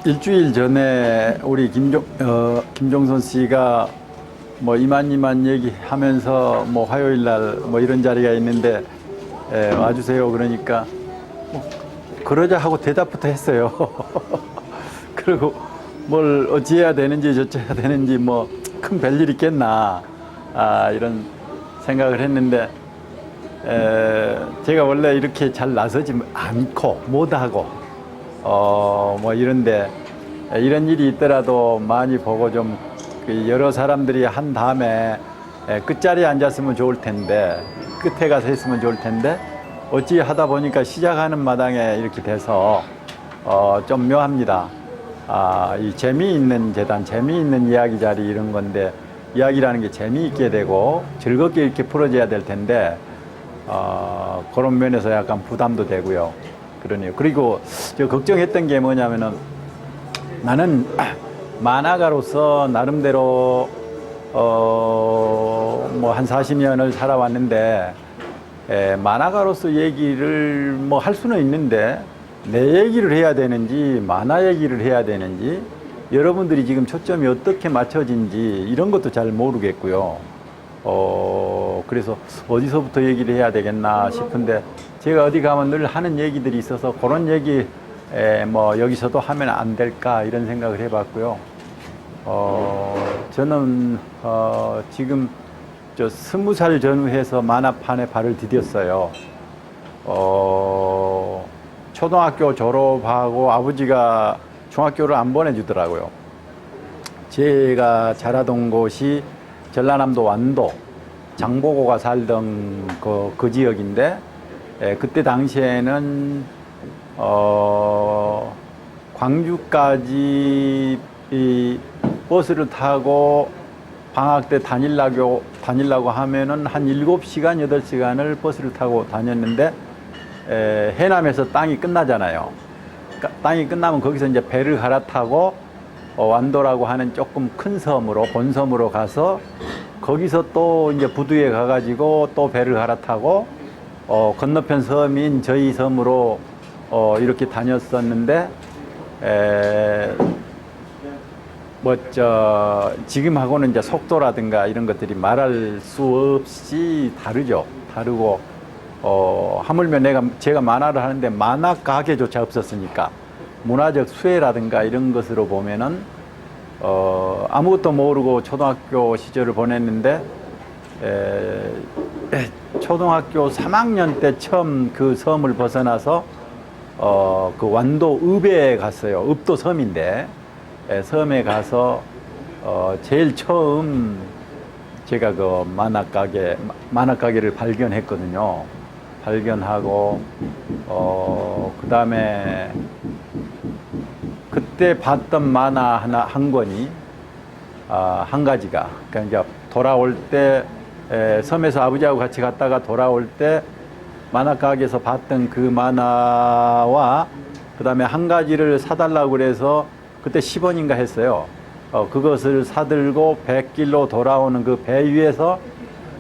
일주일 전에 우리 김종선 씨가 뭐 이만이만 얘기하면서 뭐 화요일 날 뭐 이런 자리가 있는데 와주세요 그러니까 뭐 그러자 하고 대답부터 했어요. 그리고 뭘 어찌해야 되는지 저찌해야 되는지 뭐 큰 별일 있겠나 이런 생각을 했는데 제가 원래 이렇게 잘 나서지 않고 못하고 뭐 이런데 이런 일이 있더라도 많이 보고 좀 여러 사람들이 한 다음에 끝자리에 앉았으면 좋을 텐데 끝에 가서 했으면 좋을 텐데 어찌 하다 보니까 시작하는 마당에 이렇게 돼서 좀 묘합니다. 이 재미있는 재단, 재미있는 이야기 자리 이런 건데 이야기라는 게 재미있게 되고 즐겁게 이렇게 풀어져야 될 텐데 그런 면에서 약간 부담도 되고요. 그러네요. 그리고 저 걱정했던 게 뭐냐면은 나는 만화가로서 나름대로 뭐 한 40년을 살아왔는데 만화가로서 얘기를 뭐 할 수는 있는데 내 얘기를 해야 되는지 만화 얘기를 해야 되는지 여러분들이 지금 초점이 어떻게 맞춰진지 이런 것도 잘 모르겠고요. 그래서 어디서부터 얘기를 해야 되겠나 싶은데 제가 어디 가면 늘 하는 얘기들이 있어서 그런 얘기 뭐 여기서도 하면 안 될까 이런 생각을 해봤고요. 저는 지금 저 20살 전후해서 만화판에 발을 디뎠어요. 초등학교 졸업하고 아버지가 중학교를 안 보내주더라고요. 제가 자라던 곳이 전라남도 완도 장보고가 살던 그 지역인데 그때 당시에는 광주까지 이 버스를 타고 방학 때 다니려고 하면은 한 7시간, 8시간을 버스를 타고 다녔는데 해남에서 땅이 끝나잖아요. 땅이 끝나면 거기서 이제 배를 갈아타고 완도라고 하는 조금 큰 섬으로 본섬으로 가서 거기서 또 이제 부두에 가가지고 또 배를 갈아타고 건너편 섬인 저희 섬으로 이렇게 다녔었는데 지금하고는 이제 속도라든가 이런 것들이 말할 수 없이 다르고 하물며 제가 만화를 하는데 만화 가게조차 없었으니까 문화적 수혜라든가 이런 것으로 보면은 아무것도 모르고 초등학교 시절을 보냈는데 초등학교 3학년 때 처음 그 섬을 벗어나서 그 완도 읍에 갔어요. 읍도 섬인데 섬에 가서 제일 처음 제가 그 만화 가게를 발견했거든요. 발견하고 그 다음에 그때 봤던 만화 한 권이 한 가지가 그러니까 이제 돌아올 때 섬에서 아버지하고 같이 갔다가 돌아올 때 만화 가게에서 봤던 그 만화와 그 다음에 한 가지를 사달라고 그래서 그때 10원인가 했어요. 그것을 사들고 뱃길로 돌아오는 그 배 위에서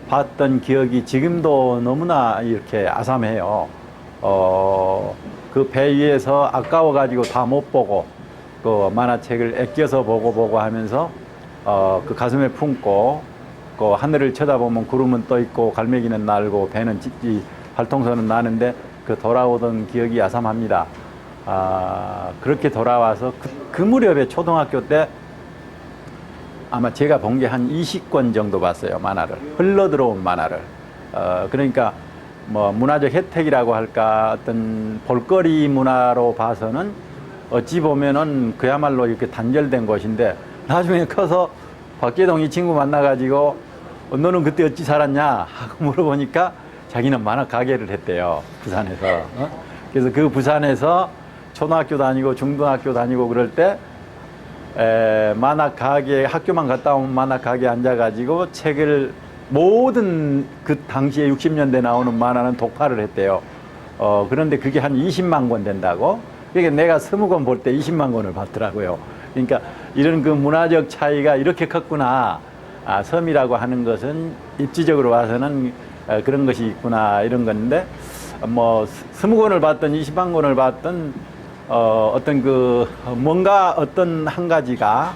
봤던 기억이 지금도 너무나 이렇게 아삼해요. 그 배 위에서 아까워가지고 다 못 보고 그 만화책을 아껴서 보고 하면서 그 가슴에 품고 그 하늘을 쳐다보면 구름은 떠 있고 갈매기는 날고 배는 발통선은 나는데 그 돌아오던 기억이 아삼합니다. 그렇게 돌아와서 그 무렵에 초등학교 때 아마 제가 본 게 한 20권 정도 봤어요. 만화를. 흘러들어온 만화를. 그러니까 뭐 문화적 혜택이라고 할까 어떤 볼거리 문화로 봐서는 어찌 보면은 그야말로 이렇게 단절된 것인데 나중에 커서 박계동 이 친구 만나가지고 너는 그때 어찌 살았냐 하고 물어보니까 자기는 만화 가게를 했대요. 부산에서. 그래서 그 부산에서 초등학교 다니고 중등학교 다니고 그럴 때 만화 가게 학교만 갔다 오면 만화 가게에 앉아가지고 책을 모든 그 당시에 60년대 나오는 만화는 독파를 했대요. 그런데 그게 한 20만 권 된다고. 그러니까 내가 20권 볼 때 20만 권을 봤더라고요. 그러니까 이런 그 문화적 차이가 이렇게 컸구나. 섬이라고 하는 것은 입지적으로 봐서는 그런 것이 있구나 이런 건데 뭐 20권을 봤던 20만 권을 봤던 어떤 그 뭔가 어떤 한 가지가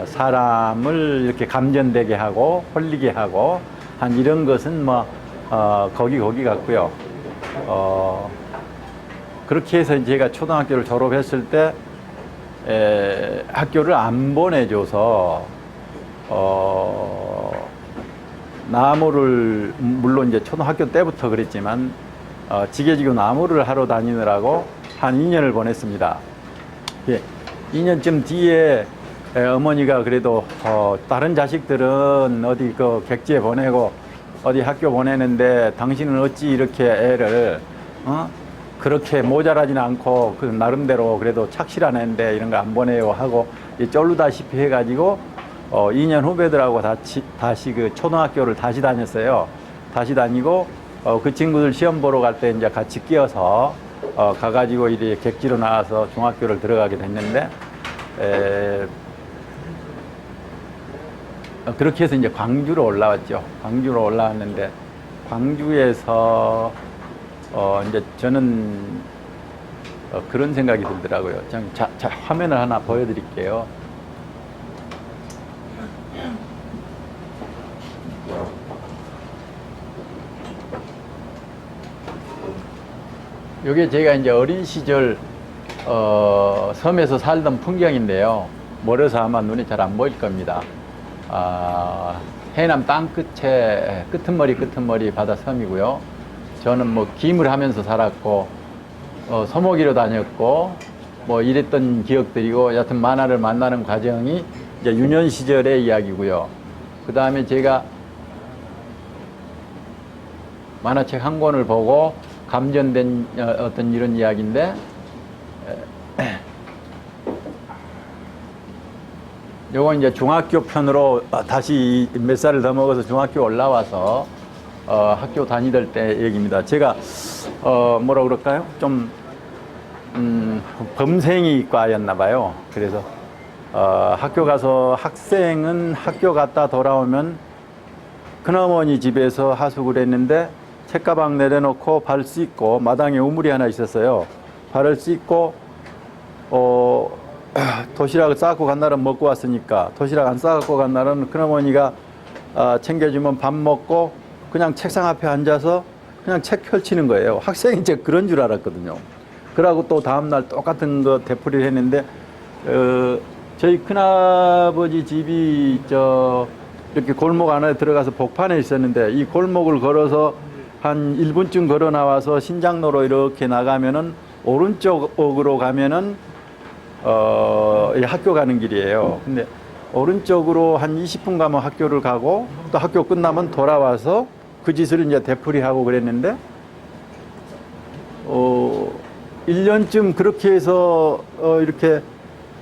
사람을 이렇게 감전되게 하고 홀리게 하고 한 이런 것은 뭐 거기 같고요. 그렇게 해서 제가 초등학교를 졸업했을 때 학교를 안 보내줘서 나무를 물론 이제 초등학교 때부터 그랬지만 지게지고 나무를 하러 다니느라고 한 2년을 보냈습니다. 예, 2년쯤 뒤에 어머니가 그래도 다른 자식들은 어디 그 객지에 보내고 어디 학교 보내는데 당신은 어찌 이렇게 애를 그렇게 모자라지는 않고 그 나름대로 그래도 착실한 애인데 이런 거 안 보내요 하고 쫄르다시피 해가지고 2년 후배들하고 다시 그 초등학교를 다시 다녔어요. 다시 다니고 그 친구들 시험 보러 갈 때 이제 같이 끼어서 가가지고 이렇게 객지로 나와서 중학교를 들어가게 됐는데 그렇게 해서 이제 광주로 올라왔죠. 광주로 올라왔는데 광주에서 이제 저는 그런 생각이 들더라고요. 자, 화면을 하나 보여드릴게요. 요게 제가 이제 어린 시절 섬에서 살던 풍경인데요. 멀어서 아마 눈에 잘 안 보일 겁니다. 해남 땅끝에 끄트머리 바다 섬이고요. 저는 뭐 김을 하면서 살았고 소목이로 다녔고 뭐 이랬던 기억들이고 여하튼 만화를 만나는 과정이 이제 유년 시절의 이야기고요. 그 다음에 제가 만화책 한 권을 보고 감전된 어떤 이런 이야기인데 요건 이제 중학교 편으로 다시 몇 살을 더 먹어서 중학교 올라와서 학교 다니던 때 얘기입니다. 제가 뭐라 그럴까요? 좀 범생이 과였나 봐요. 그래서 학교 가서 학생은 학교 갔다 돌아오면 큰어머니 집에서 하숙을 했는데 책가방 내려놓고 발 씻고 마당에 우물이 하나 있었어요. 발을 씻고 도시락을 싸갖고 간 날은 먹고 왔으니까 도시락 안 싸갖고 간 날은 큰어머니가 챙겨주면 밥 먹고 그냥 책상 앞에 앉아서 그냥 책 펼치는 거예요. 학생이 이제 그런 줄 알았거든요. 그러고 또 다음날 똑같은 거 되풀이를 했는데 저희 큰아버지 집이 이렇게 골목 안에 들어가서 복판에 있었는데 이 골목을 걸어서 한 1분쯤 걸어 나와서 신장로로 이렇게 나가면은 오른쪽으로 가면은 학교 가는 길이에요. 근데 오른쪽으로 한 20분 가면 학교를 가고 또 학교 끝나면 돌아와서 그 짓을 이제 되풀이하고 그랬는데 1년쯤 그렇게 해서 이렇게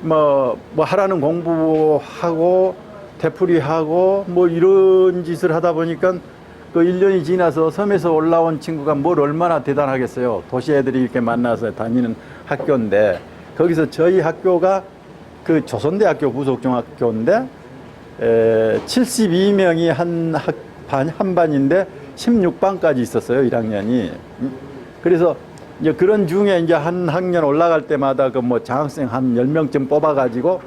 뭐 하라는 공부하고 되풀이하고 뭐 이런 짓을 하다 보니까 그 1년이 지나서 섬에서 올라온 친구가 뭘 얼마나 대단하겠어요. 도시 애들이 이렇게 만나서 다니는 학교인데 거기서 저희 학교가 그 조선대학교 부속중학교인데 72명이 한 반인데 16반까지 있었어요. 1학년이. 그래서 이제 그런 중에 이제 한 학년 올라갈 때마다 그 뭐 장학생 한 10명쯤 뽑아가지고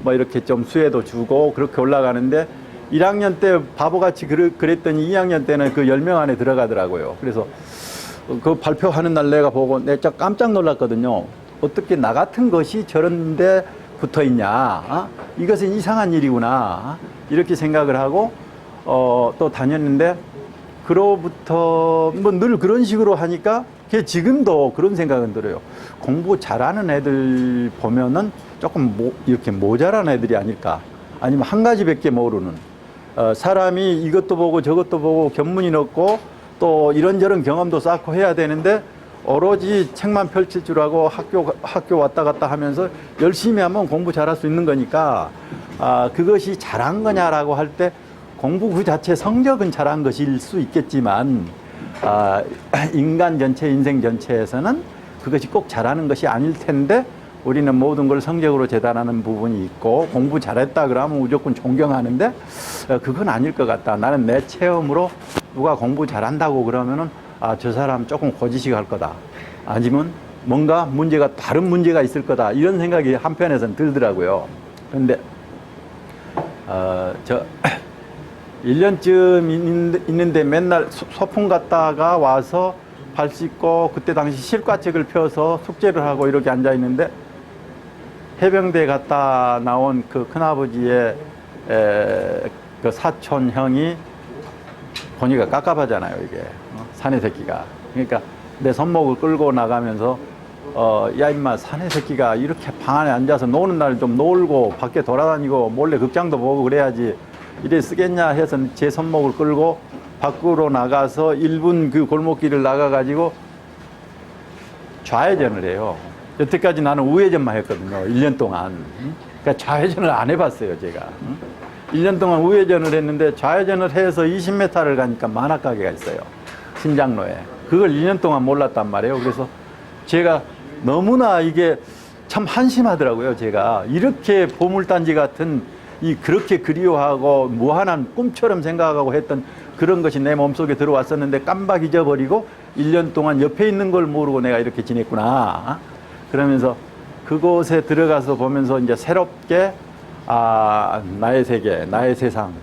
뭐 이렇게 좀 수혜도 주고 그렇게 올라가는데 1학년 때 바보같이 그랬더니 2학년 때는 그 10명 안에 들어가더라고요. 그래서 그 발표하는 날 내가 보고 내가 깜짝 놀랐거든요. 어떻게 나 같은 것이 저런 데 붙어 있냐. 이것은 이상한 일이구나. 이렇게 생각을 하고 또 다녔는데 그로부터 뭐 늘 그런 식으로 하니까 지금도 그런 생각은 들어요. 공부 잘하는 애들 보면은 조금 이렇게 모자란 애들이 아닐까. 아니면 한 가지밖에 모르는 사람이 이것도 보고 저것도 보고 견문이 넓고 또 이런저런 경험도 쌓고 해야 되는데 오로지 책만 펼칠 줄 알고 학교 왔다 갔다 하면서 열심히 하면 공부 잘할 수 있는 거니까 그것이 잘한 거냐라고 할 때 공부 그 자체 성적은 잘한 것일 수 있겠지만 인간 전체, 인생 전체에서는 그것이 꼭 잘하는 것이 아닐 텐데 우리는 모든 걸 성적으로 재단하는 부분이 있고 공부 잘했다 그러면 무조건 존경하는데 그건 아닐 것 같다. 나는 내 체험으로 누가 공부 잘한다고 그러면은 저 사람 조금 고지식할 거다. 아니면 뭔가 문제가 다른 문제가 있을 거다 이런 생각이 한편에서는 들더라고요. 그런데 저 1년쯤 있는데 맨날 소풍 갔다가 와서 발 씻고 그때 당시 실과책을 펴서 숙제를 하고 이렇게 앉아 있는데 해병대 갔다 나온 그 큰아버지의 그 사촌 형이 보니까 깝깝하잖아요, 이게. 사내 새끼가. 그러니까 내 손목을 끌고 나가면서 야 임마 사내 새끼가 이렇게 방 안에 앉아서 노는 날 좀 놀고 밖에 돌아다니고 몰래 극장도 보고 그래야지 이래 쓰겠냐 해서 제 손목을 끌고 밖으로 나가서 1분 그 골목길을 나가가지고 좌회전을 해요. 여태까지 나는 우회전만 했거든요. 1년 동안. 그러니까 좌회전을 안 해봤어요, 제가. 1년 동안 우회전을 했는데 좌회전을 해서 20m를 가니까 만화가게가 있어요. 신장로에. 그걸 2년 동안 몰랐단 말이에요. 그래서 제가 너무나 이게 참 한심하더라고요, 제가. 이렇게 보물단지 같은 그렇게 그리워하고 무한한 꿈처럼 생각하고 했던 그런 것이 내 몸속에 들어왔었는데 깜박 잊어버리고 1년 동안 옆에 있는 걸 모르고 내가 이렇게 지냈구나. 그러면서 그곳에 들어가서 보면서 이제 새롭게 나의 세계, 나의 세상.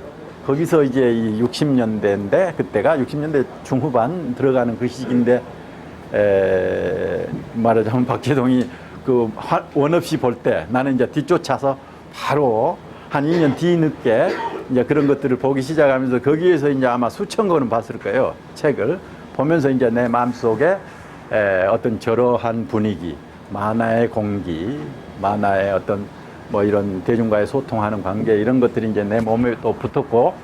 거기서 이제 이 60년대인데 그때가 60년대 중후반 들어가는 그 시기인데 말하자면 박재동이 그 원 없이 볼 때 나는 이제 뒤쫓아서 바로 한 2년 뒤늦게 이제 그런 것들을 보기 시작하면서 거기에서 이제 아마 수천 권은 봤을 거예요. 책을 보면서 이제 내 마음속에 어떤 저러한 분위기, 만화의 공기, 만화의 어떤 뭐 이런 대중과의 소통하는 관계 이런 것들이 이제 내 몸에 또 붙었고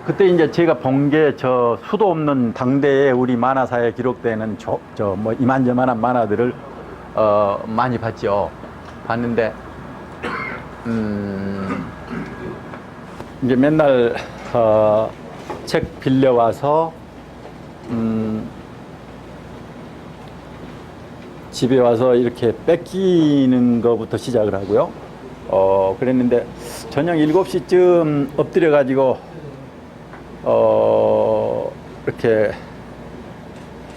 그때 이제 제가 본 게 저 수도 없는 당대에 우리 만화사에 기록되는 뭐 이만저만한 만화들을 많이 봤죠. 봤는데 이제 맨날 책 빌려와서 집에 와서 이렇게 뺏기는 거부터 시작을 하고요. 그랬는데 저녁 7시쯤 엎드려 가지고 이렇게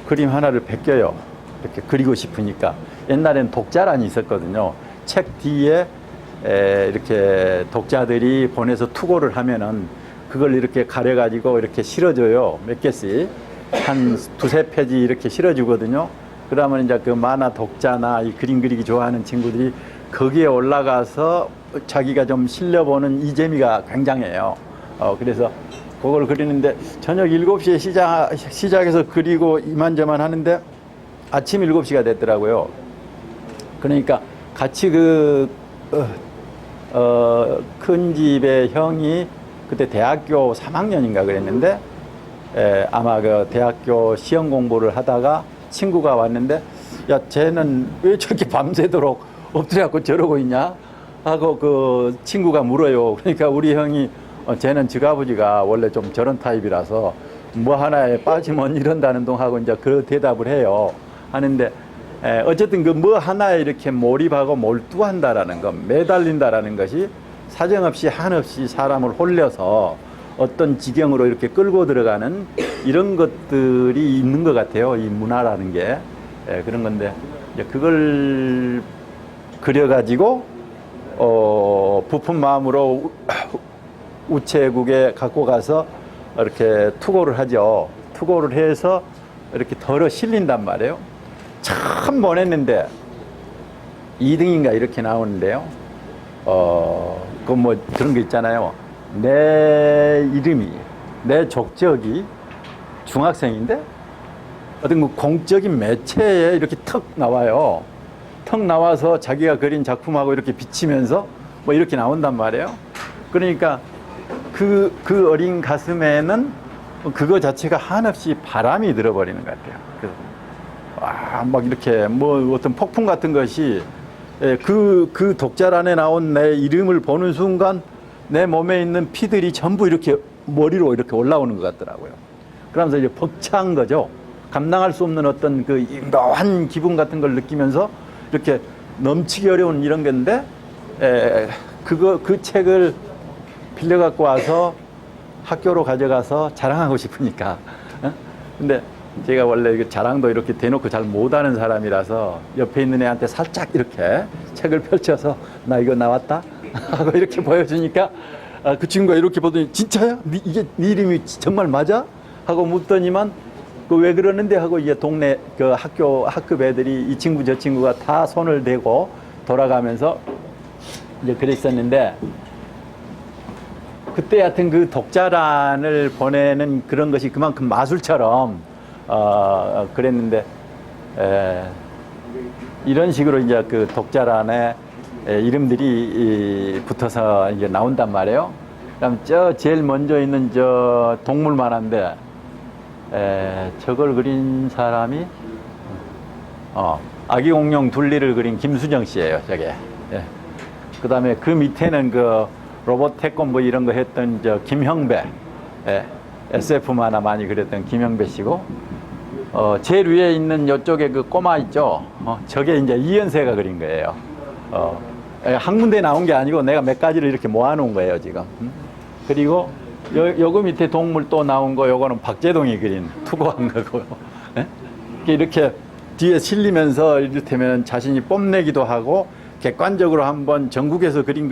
그림 하나를 베껴요. 이렇게 그리고 싶으니까. 옛날엔 독자란이 있었거든요. 책 뒤에 이렇게 독자들이 보내서 투고를 하면은 그걸 이렇게 가려가지고 이렇게 실어줘요. 몇 개씩. 한 두세 페이지 이렇게 실어주거든요. 그러면 이제 그 만화 독자나 이 그림 그리기 좋아하는 친구들이 거기에 올라가서 자기가 좀 실려보는 이 재미가 굉장해요. 그래서 그걸 그리는데 저녁 7시에 시작해서 그리고 이만저만 하는데 아침 7시가 됐더라고요. 그러니까 같이 큰 집의 형이 그때 대학교 3학년인가 그랬는데 아마 그 대학교 시험 공부를 하다가 친구가 왔는데 야 쟤는 왜 저렇게 밤새도록 엎드려갖고 저러고 있냐 하고 그 친구가 물어요. 그러니까 우리 형이 쟤는 지 아버지가 원래 좀 저런 타입이라서 뭐 하나에 빠지면 이런다는 동 하고 이제 그 대답을 해요. 하는데 어쨌든 그 뭐 하나에 이렇게 몰입하고 몰두한다라는 것, 매달린다라는 것이 사정없이 한없이 사람을 홀려서 어떤 지경으로 이렇게 끌고 들어가는 이런 것들이 있는 것 같아요. 이 문화라는 게. 그런 건데, 이제 그걸 그려가지고, 부푼 마음으로 우체국에 갖고 가서 이렇게 투고를 하죠. 투고를 해서 이렇게 덜어 실린단 말이에요. 참 보냈는데, 2등인가 이렇게 나오는데요. 그 뭐 그런 거 있잖아요. 내 이름이, 내 족적이 중학생인데 어떤 그 공적인 매체에 이렇게 턱 나와요. 턱 나와서 자기가 그린 작품하고 이렇게 비치면서 뭐 이렇게 나온단 말이에요. 그러니까 그 어린 가슴에는 그거 자체가 한없이 바람이 들어버리는 것 같아요. 그래서 막 이렇게 뭐 어떤 폭풍 같은 것이 그 독자란에 나온 내 이름을 보는 순간 내 몸에 있는 피들이 전부 이렇게 머리로 이렇게 올라오는 것 같더라고요. 그러면서 이제 벅찬 거죠. 감당할 수 없는 어떤 그 묘한 기분 같은 걸 느끼면서 이렇게 넘치기 어려운 이런 건데, 그 책을 빌려 갖고 와서 학교로 가져가서 자랑하고 싶으니까. 근데 제가 원래 이거 자랑도 이렇게 대놓고 잘 못하는 사람이라서 옆에 있는 애한테 살짝 이렇게 책을 펼쳐서 나 이거 나왔다 하고 이렇게 보여주니까 그 친구가 이렇게 보더니 진짜야? 이게 네 이름이 정말 맞아? 하고 묻더니만 그 왜 그러는데 하고 이제 동네 그 학급 애들이 이 친구 저 친구가 다 손을 대고 돌아가면서 이제 그랬었는데 그때 하여튼 그 독자란을 보내는 그런 것이 그만큼 마술처럼 그랬는데 이런 식으로 이제 그 독자란에 이름들이 붙어서 이제 나온단 말이에요. 그럼 저 제일 먼저 있는 저 동물 만화인데 저걸 그린 사람이 아기 공룡 둘리를 그린 김수정 씨예요. 저게. 그 다음에 그 밑에는 그 로봇 태권도 이런 거 했던 저 김형배, SF 만화 많이 그렸던 김형배 씨고, 제일 위에 있는 이쪽에 그 꼬마 있죠. 저게 이제 이연세가 그린 거예요. 한 군데 나온 게 아니고 내가 몇 가지를 이렇게 모아놓은 거예요 지금. 그리고 요거 밑에 동물 또 나온 거 요거는 박재동이 그린 투고한 거고요. 이렇게 뒤에 실리면서 이를테면 자신이 뽐내기도 하고 객관적으로 한번 전국에서 그린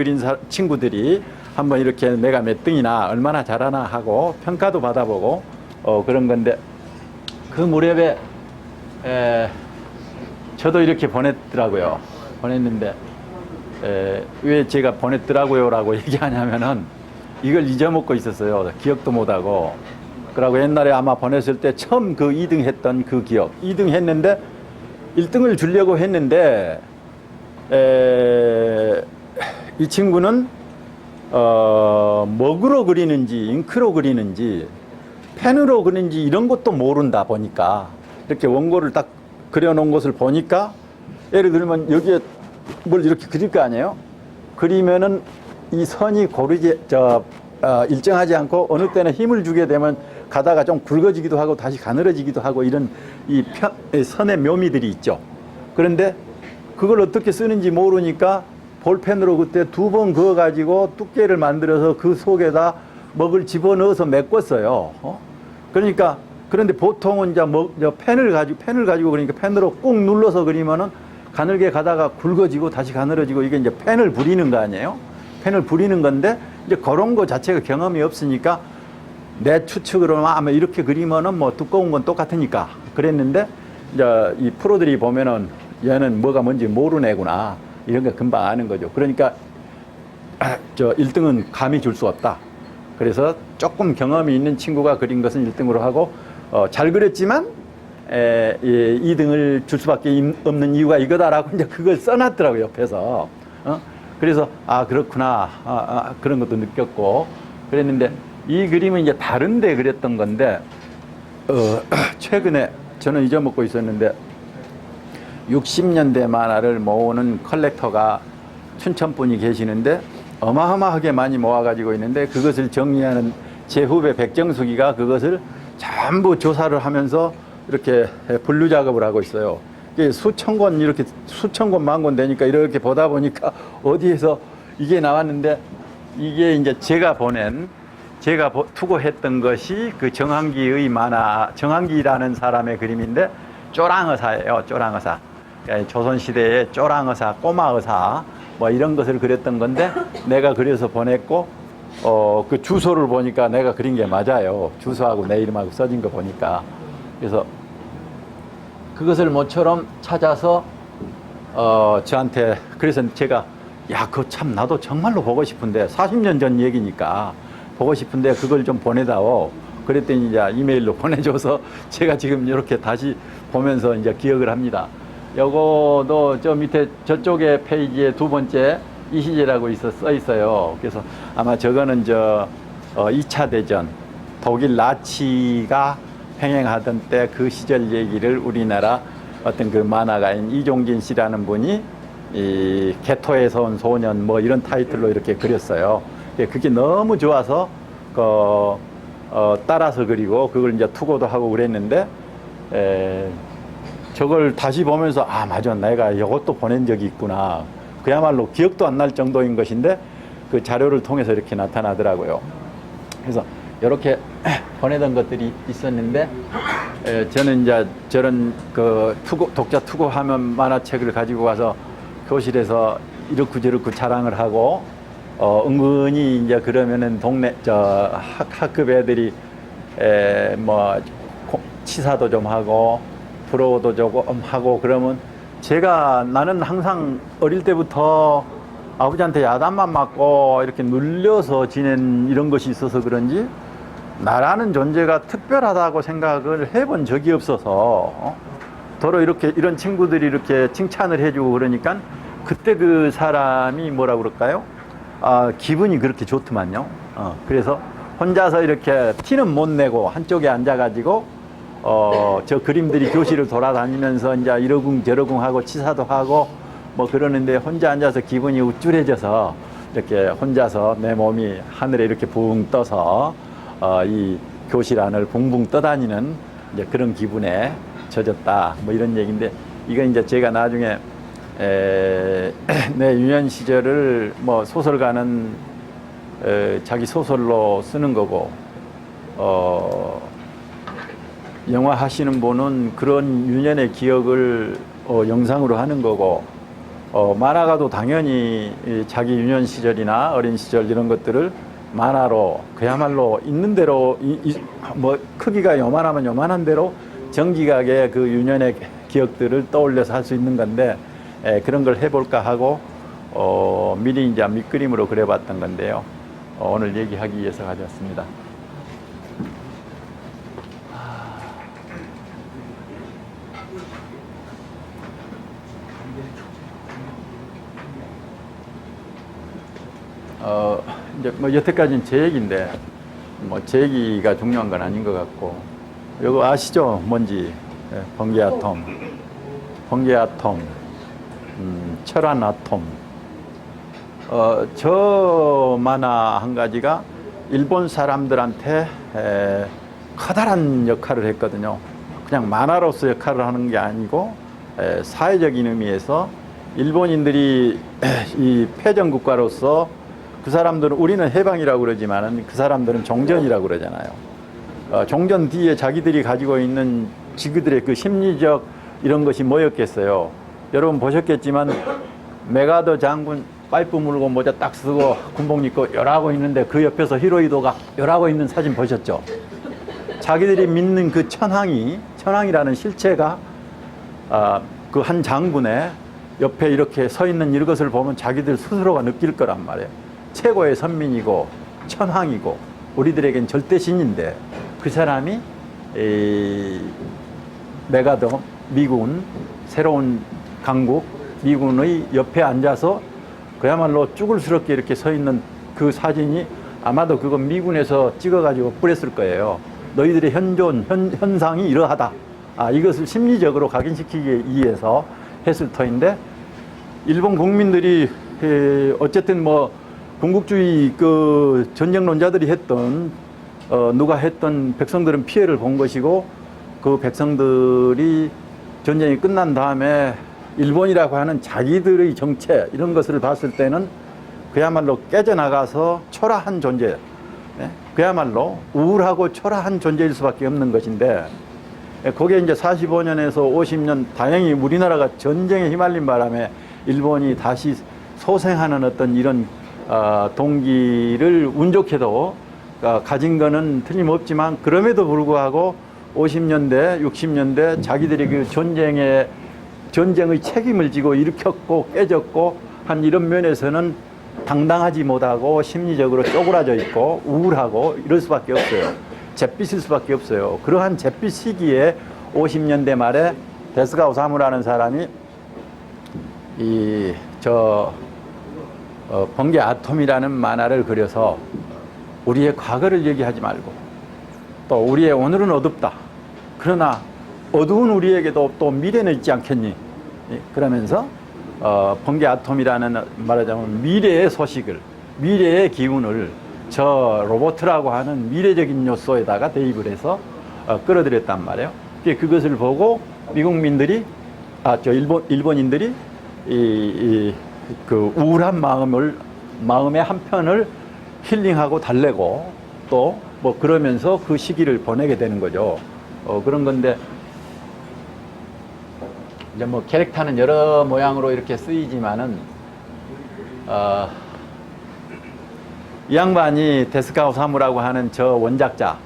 친구들이 한번 이렇게 내가 몇 등이나 얼마나 잘하나 하고 평가도 받아보고 그런 건데 그 무렵에 저도 이렇게 보냈더라고요. 보냈는데 왜 제가 보냈더라고요 라고 얘기하냐면은 이걸 잊어먹고 있었어요. 기억도 못하고. 그러고 옛날에 아마 보냈을 때 처음 그 2등 했던 그 기억. 2등 했는데 1등을 주려고 했는데 이 친구는 먹으로 그리는지 잉크로 그리는지 펜으로 그리는지 이런 것도 모른다 보니까 이렇게 원고를 딱 그려놓은 것을 보니까 예를 들면 여기에 뭘 이렇게 그릴 거 아니에요? 그리면은 이 선이 고르게 일정하지 않고 어느 때는 힘을 주게 되면 가다가 좀 굵어지기도 하고 다시 가늘어지기도 하고 이런 이 선의 묘미들이 있죠. 그런데 그걸 어떻게 쓰는지 모르니까 볼펜으로 그때 2번 그어가지고 두께를 만들어서 그 속에다 먹을 집어넣어서 메꿨어요. 그러니까 그런데 보통은 이제 펜을 가지고 그러니까 펜으로 꾹 눌러서 그리면은 가늘게 가다가 굵어지고 다시 가늘어지고 이게 이제 펜을 부리는 거 아니에요? 펜을 부리는 건데 이제 그런 거 자체가 경험이 없으니까 내 추측으로는 아마 이렇게 그리면은 뭐 두꺼운 건 똑같으니까 그랬는데 이제 이 프로들이 보면은 얘는 뭐가 뭔지 모르는 애구나 이런 거 금방 아는 거죠. 그러니까 저 1등은 감히 줄 수 없다. 그래서 조금 경험이 있는 친구가 그린 것은 1등으로 하고 잘 그렸지만 2등을 줄 수밖에 없는 이유가 이거다라고 이제 그걸 써놨더라고요 옆에서. 그래서 그렇구나 그런 것도 느꼈고 그랬는데 이 그림은 이제 다른데 그렸던 건데 최근에 저는 잊어먹고 있었는데 60년대 만화를 모으는 컬렉터가 춘천분이 계시는데 어마어마하게 많이 모아가지고 있는데 그것을 정리하는 제 후배 백정숙이가 그것을 전부 조사를 하면서 이렇게 분류 작업을 하고 있어요. 수천 권 이렇게 수천 권 만 권 되니까 이렇게 보다 보니까 어디에서 이게 나왔는데 이게 이제 제가 투고했던 것이 그 정한기의 만화 정한기라는 사람의 그림인데 쪼랑의사예요. 쪼랑의사. 조선시대의 쪼랑의사, 꼬마의사 뭐 이런 것을 그렸던 건데 내가 그려서 보냈고 그 주소를 보니까 내가 그린 게 맞아요. 주소하고 내 이름하고 써진 거 보니까. 그래서 그것을 모처럼 찾아서 저한테 그래서 제가 그거 참 나도 정말로 보고 싶은데 40년 전 얘기니까 보고 싶은데 그걸 좀 보내다오. 그랬더니 이제 이메일로 보내줘서 제가 지금 이렇게 다시 보면서 이제 기억을 합니다. 요거도 저 밑에 저쪽에 페이지에 2번째 이 시제라고 써 있어요. 그래서 아마 저거는 2차 대전 독일 나치가 횡행하던 때 그 시절 얘기를 우리나라 어떤 그 만화가인 이종진 씨라는 분이 이 개토에서 온 소년 뭐 이런 타이틀로 이렇게 그렸어요. 그게 너무 좋아서 따라서 그리고 그걸 이제 투고도 하고 그랬는데 저걸 다시 보면서 맞아 내가 이것도 보낸 적이 있구나. 그야말로 기억도 안 날 정도인 것인데 그 자료를 통해서 이렇게 나타나더라고요. 그래서 이렇게 보내던 것들이 있었는데 저는 이제 저런 그 독자 투고하면 만화책을 가지고 와서 교실에서 이렇고 저렇고 자랑을 하고, 은근히 이제 그러면은 동네, 학급 애들이, 뭐, 치사도 좀 하고, 부러워도 조금 하고, 그러면 나는 항상 어릴 때부터 아버지한테 야단만 맞고 이렇게 눌려서 지낸 이런 것이 있어서 그런지 나라는 존재가 특별하다고 생각을 해본 적이 없어서, 더러 이런 친구들이 이렇게 칭찬을 해주고 그러니까 그때 그 사람이 뭐라 그럴까요? 기분이 그렇게 좋더만요. 그래서 혼자서 이렇게 티는 못 내고 한쪽에 앉아가지고, 저 그림들이 교실을 돌아다니면서 이제 이러궁 저러궁 하고 치사도 하고 뭐 그러는데 혼자 앉아서 기분이 우쭐해져서 이렇게 혼자서 내 몸이 하늘에 이렇게 붕 떠서 이 교실 안을 붕붕 떠다니는 이제 그런 기분에 젖었다. 뭐 이런 얘기인데, 이건 이제 제가 나중에 내 유년 시절을 뭐 소설가는 자기 소설로 쓰는 거고, 영화 하시는 분은 그런 유년의 기억을 영상으로 하는 거고, 만화가도 당연히 자기 유년 시절이나 어린 시절 이런 것들을 만화로 그야말로 있는 대로 뭐 크기가 요만하면 요만한 대로 정기각의 그 유년의 기억들을 떠올려서 할 수 있는 건데, 그런 걸 해볼까 하고 미리 이제 밑그림으로 그려봤던 건데요. 오늘 얘기하기 위해서 가져왔습니다. 이제 뭐 여태까지는 제 얘기인데, 뭐 제 얘기가 중요한 건 아닌 것 같고, 이거 아시죠? 뭔지. 번개아톰, 철환 아톰. 저 만화 한 가지가 일본 사람들한테 커다란 역할을 했거든요. 그냥 만화로서 역할을 하는 게 아니고, 사회적인 의미에서 일본인들이 이 패전 국가로서, 그 사람들은, 우리는 해방이라고 그러지만은 그 사람들은 종전이라고 그러잖아요. 종전 뒤에 자기들이 가지고 있는 지그들의 그 심리적 이런 것이 뭐였겠어요. 여러분 보셨겠지만 메가더 장군 파이프 물고 모자 딱 쓰고 군복 입고 열하고 있는데 그 옆에서 히로히도가 열하고 있는 사진 보셨죠? 자기들이 믿는 그 천황이라는 실체가 그 한 장군의 옆에 이렇게 서 있는 이것을 보면 자기들 스스로가 느낄 거란 말이에요. 최고의 선민이고 천황이고 우리들에겐 절대신인데, 그 사람이 메가더 미군, 새로운 강국 미군의 옆에 앉아서 그야말로 쭈글스럽게 이렇게 서 있는 그 사진이, 아마도 그건 미군에서 찍어가지고 뿌렸을 거예요. 너희들의 현상이 이러하다. 이것을 심리적으로 각인시키기 위해서 했을 터인데, 일본 국민들이 어쨌든 뭐 군국주의 그 전쟁론자들이 했던, 누가 했던 백성들은 피해를 본 것이고, 그 백성들이 전쟁이 끝난 다음에 일본이라고 하는 자기들의 정체 이런 것을 봤을 때는 그야말로 깨져나가서 초라한 존재, 그야말로 우울하고 초라한 존재일 수밖에 없는 것인데, 그게 이제 45년에서 50년, 다행히 우리나라가 전쟁에 휘말린 바람에 일본이 다시 소생하는 어떤 이런 동기를 운 좋게도 가진 거는 틀림없지만, 그럼에도 불구하고 50년대, 60년대 자기들이 그 전쟁의 책임을 지고 일으켰고 깨졌고 한 이런 면에서는 당당하지 못하고 심리적으로 쪼그라져 있고 우울하고 이럴 수밖에 없어요. 잿빛일 수밖에 없어요. 그러한 잿빛 시기에 50년대 말에 데스가 오사무라는 사람이 번개 아톰이라는 만화를 그려서 우리의 과거를 얘기하지 말고, 또 우리의 오늘은 어둡다. 그러나 어두운 우리에게도 또 미래는 있지 않겠니? 그러면서 번개 아톰이라는, 말하자면 미래의 소식을, 미래의 기운을 저 로봇이라고 하는 미래적인 요소에다가 대입을 해서 끌어들였단 말이에요. 그것을 보고 미국민들이, 일본인들이 그 우울한 마음의 한편을 힐링하고 달래고 또 뭐 그러면서 그 시기를 보내게 되는 거죠. 그런 건데 이제 뭐 캐릭터는 여러 모양으로 이렇게 쓰이지만은 이 양반이 데스카 오사무라고 하는 저 원작자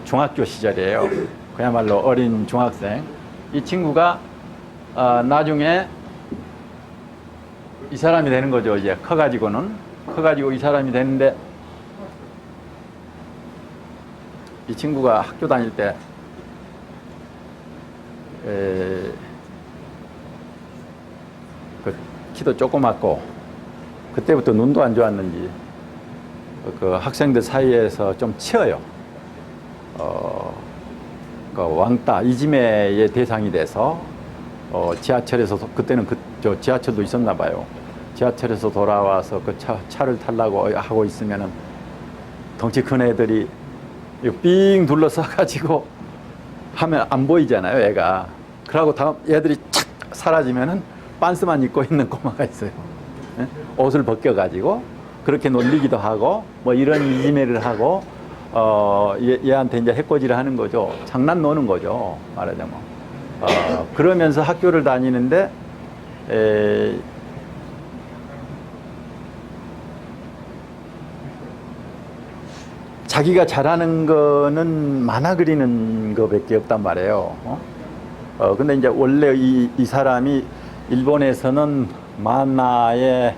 중학교 시절이에요. 그야말로 어린 중학생. 이 친구가 나중에 이 사람이 되는 거죠. 이제 커가지고 이 사람이 되는데 이 친구가 학교 다닐 때 그 키도 조그맣고 그때부터 눈도 안 좋았는지 그 학생들 사이에서 좀 치여요. 그 왕따 이지매의 대상이 돼서 지하철에서 그때는 저 지하철도 있었나 봐요. 지하철에서 돌아와서 그 차를 타려고 하고 있으면은 덩치 큰 애들이 삥 둘러싸 가지고 하면 안 보이잖아요, 애가. 그러고 다음 애들이 착 사라지면은 빤스만 입고 있는 꼬마가 있어요. 예? 옷을 벗겨 가지고 그렇게 놀리기도 하고 뭐 이런 이지매를 하고 얘한테 이제 해코지를 하는 거죠. 장난 노는 거죠, 말하자면. 그러면서 학교를 다니는데 자기가 잘하는 거는 만화 그리는 거밖에 없단 말이에요. 근데 이제 원래 이 사람이 일본에서는 만화의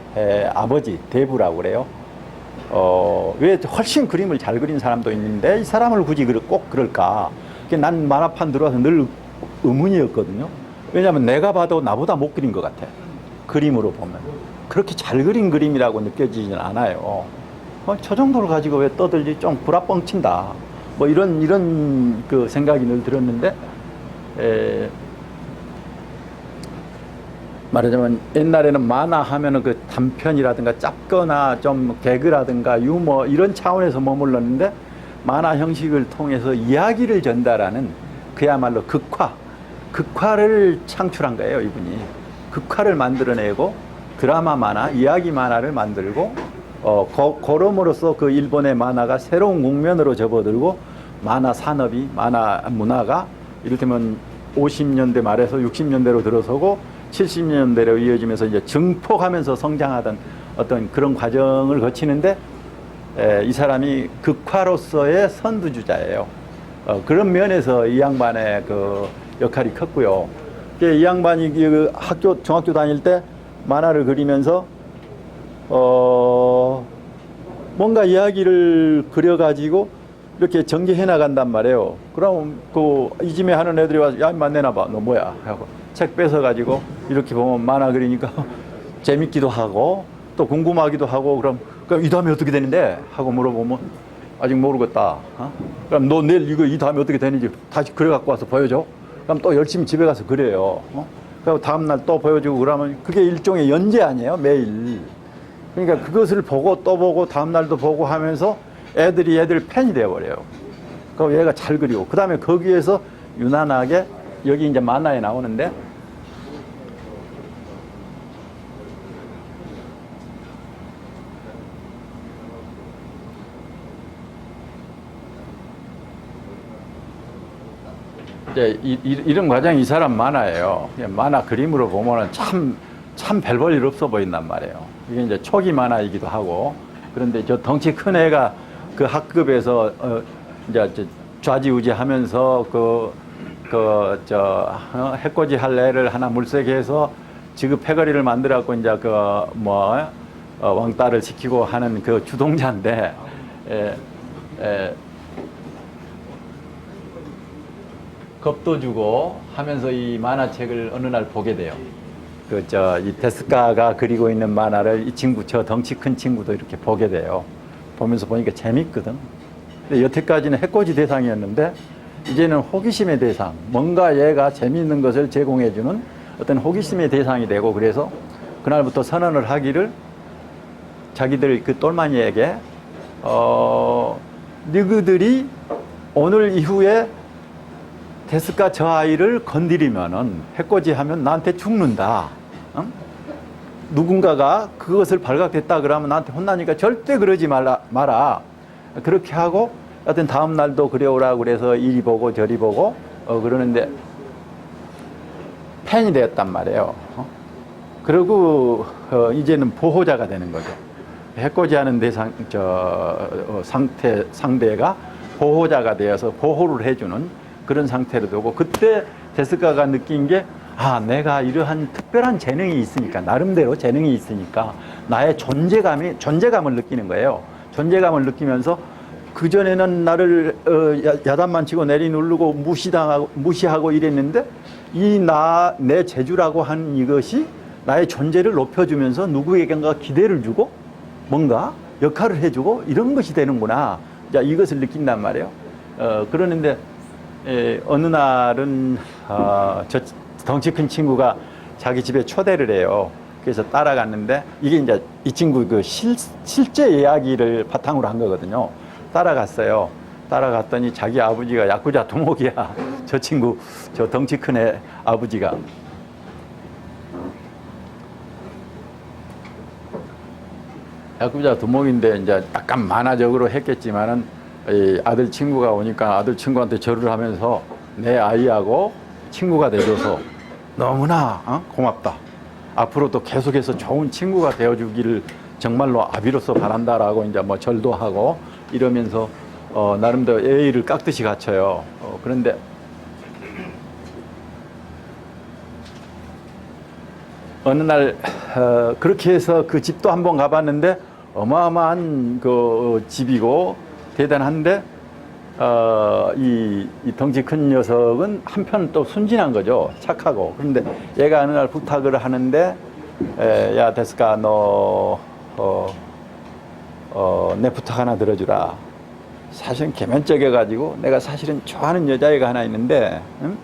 아버지, 대부라고 그래요. 왜 훨씬 그림을 잘 그린 사람도 있는데 이 사람을 굳이 꼭 그럴까? 난 만화판 들어와서 늘 의문이었거든요. 왜냐하면 내가 봐도 나보다 못 그린 것 같아. 그림으로 보면. 그렇게 잘 그린 그림이라고 느껴지진 않아요. 저 정도를 가지고 왜 떠들지? 좀 구라뻥친다. 뭐 이런 그 생각이 늘 들었는데, 말하자면 옛날에는 만화 하면은 그 단편이라든가 짧거나 좀 개그라든가 유머 이런 차원에서 머물렀는데 만화 형식을 통해서 이야기를 전달하는 그야말로 극화를 창출한 거예요, 이분이. 극화를 만들어내고 드라마 만화, 이야기 만화를 만들고 그럼으로써 그 일본의 만화가 새로운 국면으로 접어들고 만화 산업이, 만화 문화가 이를테면 50년대 말에서 60년대로 들어서고 70년대로 이어지면서 이제 증폭하면서 성장하던 어떤 그런 과정을 거치는데 이 사람이 극화로서의 선두주자예요. 그런 면에서 이 양반의 그 역할이 컸고요. 이 양반이 그 중학교 다닐 때 만화를 그리면서 뭔가 이야기를 그려가지고 이렇게 전개해 나간단 말이에요. 그럼 그 이지매 하는 애들이 와서 야, 인마 내놔봐. 너 뭐야? 하고 책 뺏어가지고 이렇게 보면 만화 그리니까 재밌기도 하고 또 궁금하기도 하고 그럼 이 다음에 어떻게 되는데? 하고 물어보면 아직 모르겠다. 그럼 너 내일 이 다음에 어떻게 되는지 다시 그려갖고 와서 보여줘. 그럼 또 열심히 집에 가서 그려요. 그리고 다음날 또 보여주고 그러면 그게 일종의 연재 아니에요? 매일. 그러니까 그것을 보고 또 보고 다음날도 보고 하면서 애들 팬이 되어버려요. 그럼 얘가 잘 그리고 그 다음에 거기에서 유난하게 여기 이제 만화에 나오는데 이제 이런 과정이 이 사람 만화예요. 만화 그림으로 보면은 참 별 볼 일 없어 보인단 말이에요. 이게 이제 초기 만화이기도 하고 그런데 저 덩치 큰 애가 그 학급에서 이제 좌지우지하면서 해코지 할 애를 하나 물색해서 지급 패거리를 만들어갖고 이제 왕따를 시키고 하는 그 주동자인데 겁도 주고 하면서 이 만화책을 어느 날 보게 돼요. 이 데스카가 그리고 있는 만화를 이 친구, 저 덩치 큰 친구도 이렇게 보게 돼요. 보면서 보니까 재밌거든. 근데 여태까지는 해코지 대상이었는데, 이제는 호기심의 대상, 뭔가 얘가 재밌는 것을 제공해주는 어떤 호기심의 대상이 되고, 그래서 그날부터 선언을 하기를 자기들 그 똘마니에게, 너희들이 오늘 이후에 데스카 저 아이를 건드리면은 해코지 하면 나한테 죽는다. 응? 누군가가 그것을 발각됐다 그러면 나한테 혼나니까 절대 그러지 마라. 그렇게 하고 하여튼 다음 날도 그려오라고 그래서 이리 보고 저리 보고 그러는데 팬이 되었단 말이에요. 그리고 이제는 보호자가 되는 거죠. 해코지하는 상대가 보호자가 되어서 보호를 해주는 그런 상태로 되고, 그때 데스카가 느낀 게, 내가 이러한 특별한 재능이 있으니까, 나름대로 재능이 있으니까 나의 존재감을 느끼는 거예요. 존재감을 느끼면서 그전에는 나를 야단만 치고 내리누르고 무시하고 이랬는데, 내 재주라고 한 이것이 나의 존재를 높여주면서 누구에겐가 기대를 주고 뭔가 역할을 해주고 이런 것이 되는구나. 이것을 느낀단 말이에요. 그러는데 어느 날은 저 덩치 큰 친구가 자기 집에 초대를 해요. 그래서 따라갔는데, 이게 이제 이 친구 그 실제 이야기를 바탕으로 한 거거든요. 따라갔어요. 따라갔더니 자기 아버지가 야쿠자 두목이야. 저 친구, 저 덩치 큰 애 아버지가. 야쿠자 두목인데 이제 약간 만화적으로 했겠지만은, 이 아들 친구가 오니까 아들 친구한테 절을 하면서 내 아이하고 친구가 돼줘서 너무나 고맙다. 앞으로도 계속해서 좋은 친구가 되어주기를 정말로 아비로서 바란다라고 이제 뭐 절도 하고 이러면서 나름대로 예의를 깎듯이 갖춰요. 그런데 어느 날 그렇게 해서 그 집도 한번 가봤는데 어마어마한 그 집이고 대단한데, 이 덩치 큰 녀석은 한편 또 순진한 거죠. 착하고. 그런데 얘가 어느 날 부탁을 하는데, 야 데스카, 너 내 부탁 하나 들어주라. 사실은 개면적여가지고 내가 사실은 좋아하는 여자애가 하나 있는데, 응?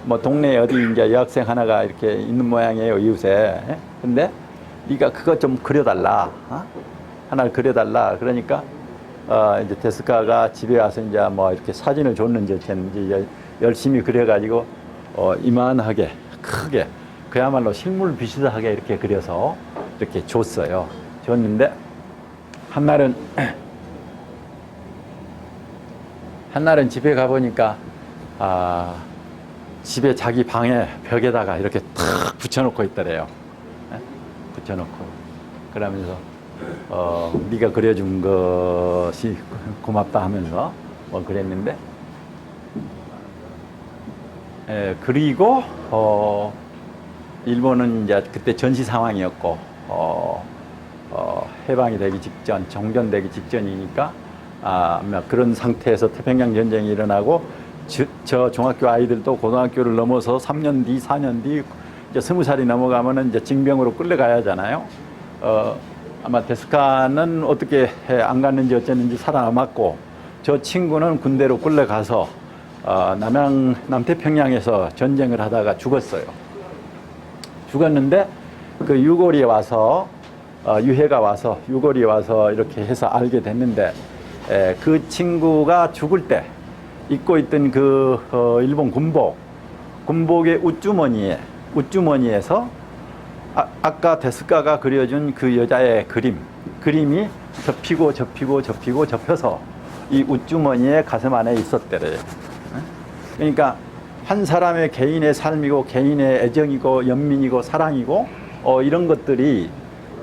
뭐 동네에 어디 이제 여학생 하나가 이렇게 있는 모양이에요, 이웃에. 근데 네가 그거 좀 그려달라. 하나를 그려달라. 그러니까 이제 데스카가 집에 와서 이제 뭐 이렇게 사진을 줬는지 어쨌는지 열심히 그려가지고 이만하게 크게 그야말로 실물 비슷하게 이렇게 그려서 이렇게 줬어요. 줬는데 한날은 집에 가보니까 집에 자기 방에 벽에다가 이렇게 탁 붙여놓고 있더래요. 붙여놓고 그러면서 네가 그려준 것이 고맙다 하면서 뭐 그랬는데, 그리고 일본은 이제 그때 전시 상황이었고 해방이 되기 직전, 정전되기 직전이니까 그런 상태에서 태평양 전쟁이 일어나고 저 중학교 아이들도 고등학교를 넘어서 3년 뒤, 4년 뒤 이제 20살이 넘어가면은 이제 징병으로 끌려가야 하잖아요. 아마 데스카는 어떻게 안 갔는지 어쨌는지 살아남았고, 저 친구는 군대로 끌려가서 남태평양에서 전쟁을 하다가 죽었어요. 죽었는데 그 유골이 와서 유해가 와서 유골이 와서 이렇게 해서 알게 됐는데, 그 친구가 죽을 때 입고 있던 그 일본 군복의 웃주머니에서 아까 데스카가 그려준 그 여자의 그림이 접혀서 이 웃주머니의 가슴 안에 있었대래요. 그러니까 한 사람의 개인의 삶이고 개인의 애정이고 연민이고 사랑이고 이런 것들이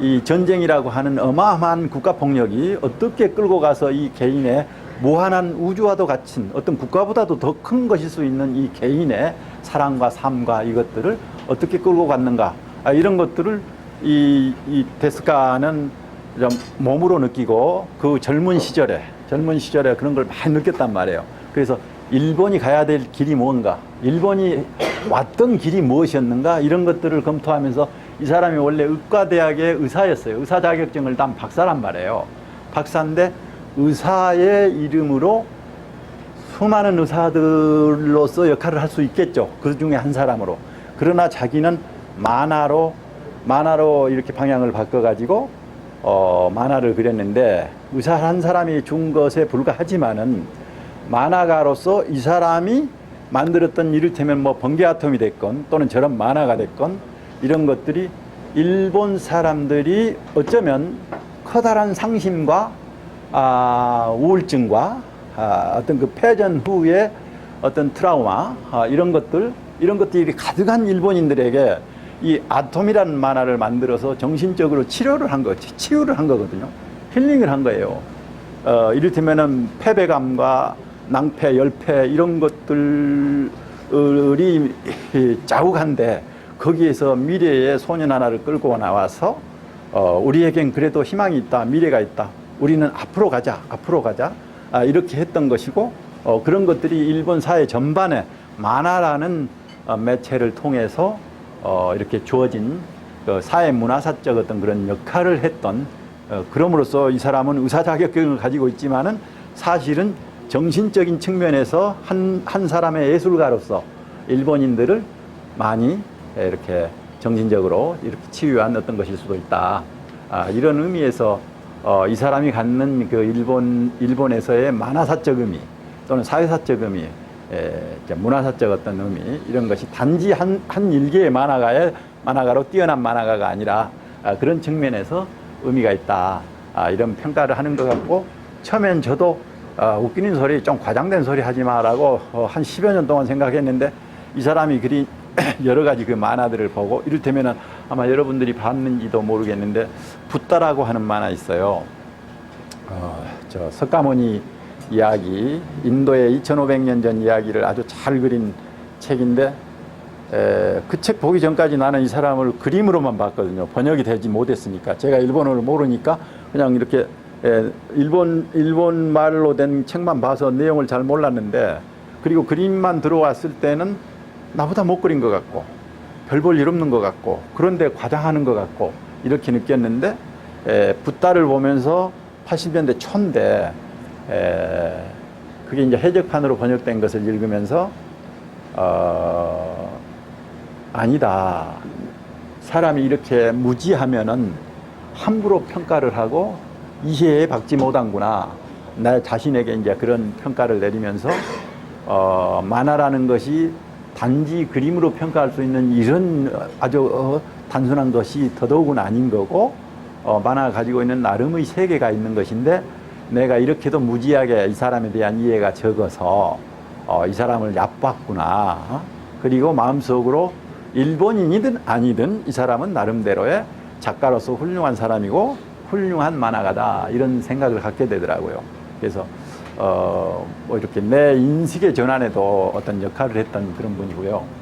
이 전쟁이라고 하는 어마어마한 국가폭력이 어떻게 끌고 가서 이 개인의 무한한 우주와도 같은 어떤 국가보다도 더 큰 것일 수 있는 이 개인의 사랑과 삶과 이것들을 어떻게 끌고 갔는가, 이런 것들을 이 데스카는 좀 몸으로 느끼고 그 젊은 시절에 그런 걸 많이 느꼈단 말이에요. 그래서 일본이 가야 될 길이 뭔가, 일본이 왔던 길이 무엇이었는가, 이런 것들을 검토하면서 이 사람이 원래 의과대학의 의사였어요. 의사 자격증을 딴 박사란 말이에요. 박사인데 의사의 이름으로 수많은 의사들로서 역할을 할 수 있겠죠. 그 중에 한 사람으로. 그러나 자기는 만화로 이렇게 방향을 바꿔가지고 만화를 그렸는데, 의사 한 사람이 준 것에 불과하지만은 만화가로서 이 사람이 만들었던 이를테면 뭐 번개아톰이 됐건 또는 저런 만화가 됐건 이런 것들이 일본 사람들이 어쩌면 커다란 상심과 우울증과 어떤 그 패전 후에 어떤 트라우마, 이런 것들이 가득한 일본인들에게 이 아톰이라는 만화를 만들어서 정신적으로 치료를 한 거거든요. 힐링을 한 거예요. 이를테면은 패배감과 낭패, 열패 이런 것들이 자욱한데 거기에서 미래의 소년 하나를 끌고 나와서 우리에겐 그래도 희망이 있다, 미래가 있다. 우리는 앞으로 가자. 이렇게 했던 것이고, 그런 것들이 일본 사회 전반에 만화라는 매체를 통해서 이렇게 주어진 사회 문화사적 어떤 그런 역할을 했던, 그럼으로써 이 사람은 의사 자격증을 가지고 있지만은 사실은 정신적인 측면에서 한 사람의 예술가로서 일본인들을 많이 이렇게 정신적으로 이렇게 치유한 어떤 것일 수도 있다. 이런 의미에서 이 사람이 갖는 그 일본에서의 만화사적 의미 또는 사회사적 의미, 문화사적 어떤 의미, 이런 것이 단지 한 일개의 만화가로 뛰어난 만화가가 아니라 그런 측면에서 의미가 있다. 이런 평가를 하는 것 같고, 처음엔 저도 웃기는 소리, 좀 과장된 소리 하지 마라고 한 10여 년 동안 생각했는데, 이 사람이 그린 여러 가지 그 만화들을 보고, 이를테면은 아마 여러분들이 봤는지도 모르겠는데, 붓다라고 하는 만화 있어요. 저 석가모니 이야기, 인도의 2500년 전 이야기를 아주 잘 그린 책인데, 그 책 보기 전까지 나는 이 사람을 그림으로만 봤거든요. 번역이 되지 못했으니까. 제가 일본어를 모르니까 그냥 이렇게 일본 말로 된 책만 봐서 내용을 잘 몰랐는데, 그리고 그림만 들어왔을 때는 나보다 못 그린 것 같고 별 볼 일 없는 것 같고, 그런데 과장하는 것 같고 이렇게 느꼈는데, 붓다를 보면서 80년대 초인데 그게 이제 해적판으로 번역된 것을 읽으면서 아니다, 사람이 이렇게 무지하면은 함부로 평가를 하고 이해에 받지 못한구나, 나 자신에게 이제 그런 평가를 내리면서 만화라는 것이 단지 그림으로 평가할 수 있는 이런 아주 단순한 것이 더더욱은 아닌 거고, 만화가 가지고 있는 나름의 세계가 있는 것인데, 내가 이렇게도 무지하게 이 사람에 대한 이해가 적어서 이 사람을 얕봤구나. 그리고 마음속으로 일본인이든 아니든 이 사람은 나름대로의 작가로서 훌륭한 사람이고 훌륭한 만화가다, 이런 생각을 갖게 되더라고요. 그래서 뭐 이렇게 내 인식의 전환에도 어떤 역할을 했던 그런 분이고요.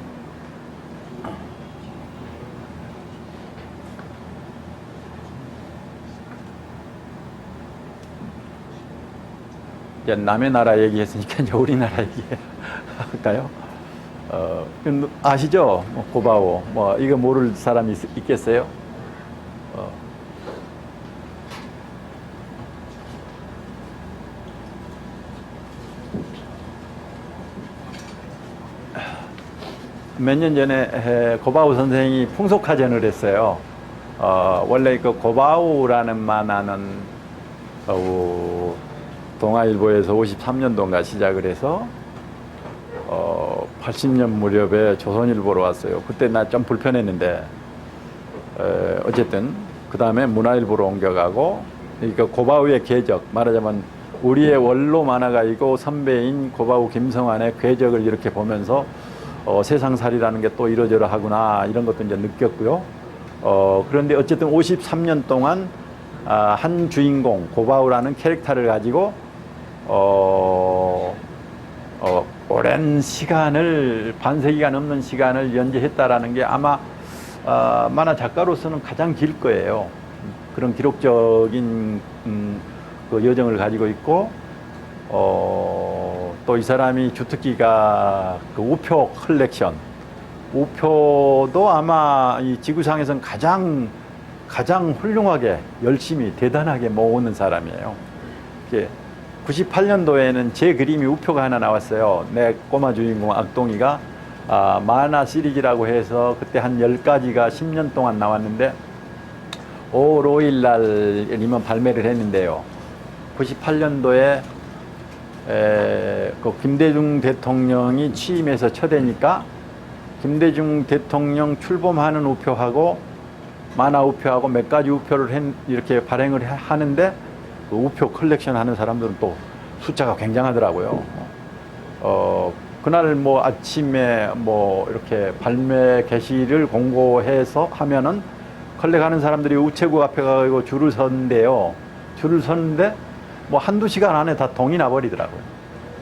이제 남의 나라 얘기했으니까 이제 우리나라 얘기할까요? 아시죠? 고바오. 이거 모를 사람이 있겠어요? 몇 년 전에 고바우 선생이 풍속화전을 했어요. 원래 그 고바우라는 만화는 동아일보에서 53년도인가 시작을 해서 80년 무렵에 조선일보로 왔어요. 그때 나 좀 불편했는데, 어쨌든 그 다음에 문화일보로 옮겨가고, 그러니까 고바우의 궤적, 말하자면 우리의 원로 만화가이고 선배인 고바우 김성환의 궤적을 이렇게 보면서 세상살이라는 게 또 이러저러 하구나, 이런 것도 이제 느꼈고요. 그런데 어쨌든 53년 동안 한 주인공 고바우라는 캐릭터를 가지고 오랜 시간을, 반세기가 넘는 시간을 연재했다라는 게 아마 만화 작가로서는 가장 길 거예요. 그런 기록적인 그 여정을 가지고 있고, 또 이 사람이 주특기가 그 우표 컬렉션, 우표도 아마 이 지구상에선 가장 훌륭하게 열심히 대단하게 모으는 사람이에요. 98년도에는 제 그림이 우표가 하나 나왔어요. 내 꼬마 주인공 악동이가 만화 시리즈라고 해서 그때 한 10가지가 10년 동안 나왔는데, 5일 날이면 발매를 했는데요. 98년도에 그 김대중 대통령이 취임해서 쳐대니까 김대중 대통령 출범하는 우표하고 만화 우표하고 몇 가지 우표를 이렇게 발행을 하는데, 그 우표 컬렉션 하는 사람들은 또 숫자가 굉장하더라고요. 그날 뭐 아침에 뭐 이렇게 발매 게시를 공고해서 하면은 컬렉하는 사람들이 우체국 앞에 가고 줄을 섰는데요. 줄을 섰는데 뭐 한두 시간 안에 다 동이 나버리더라고요.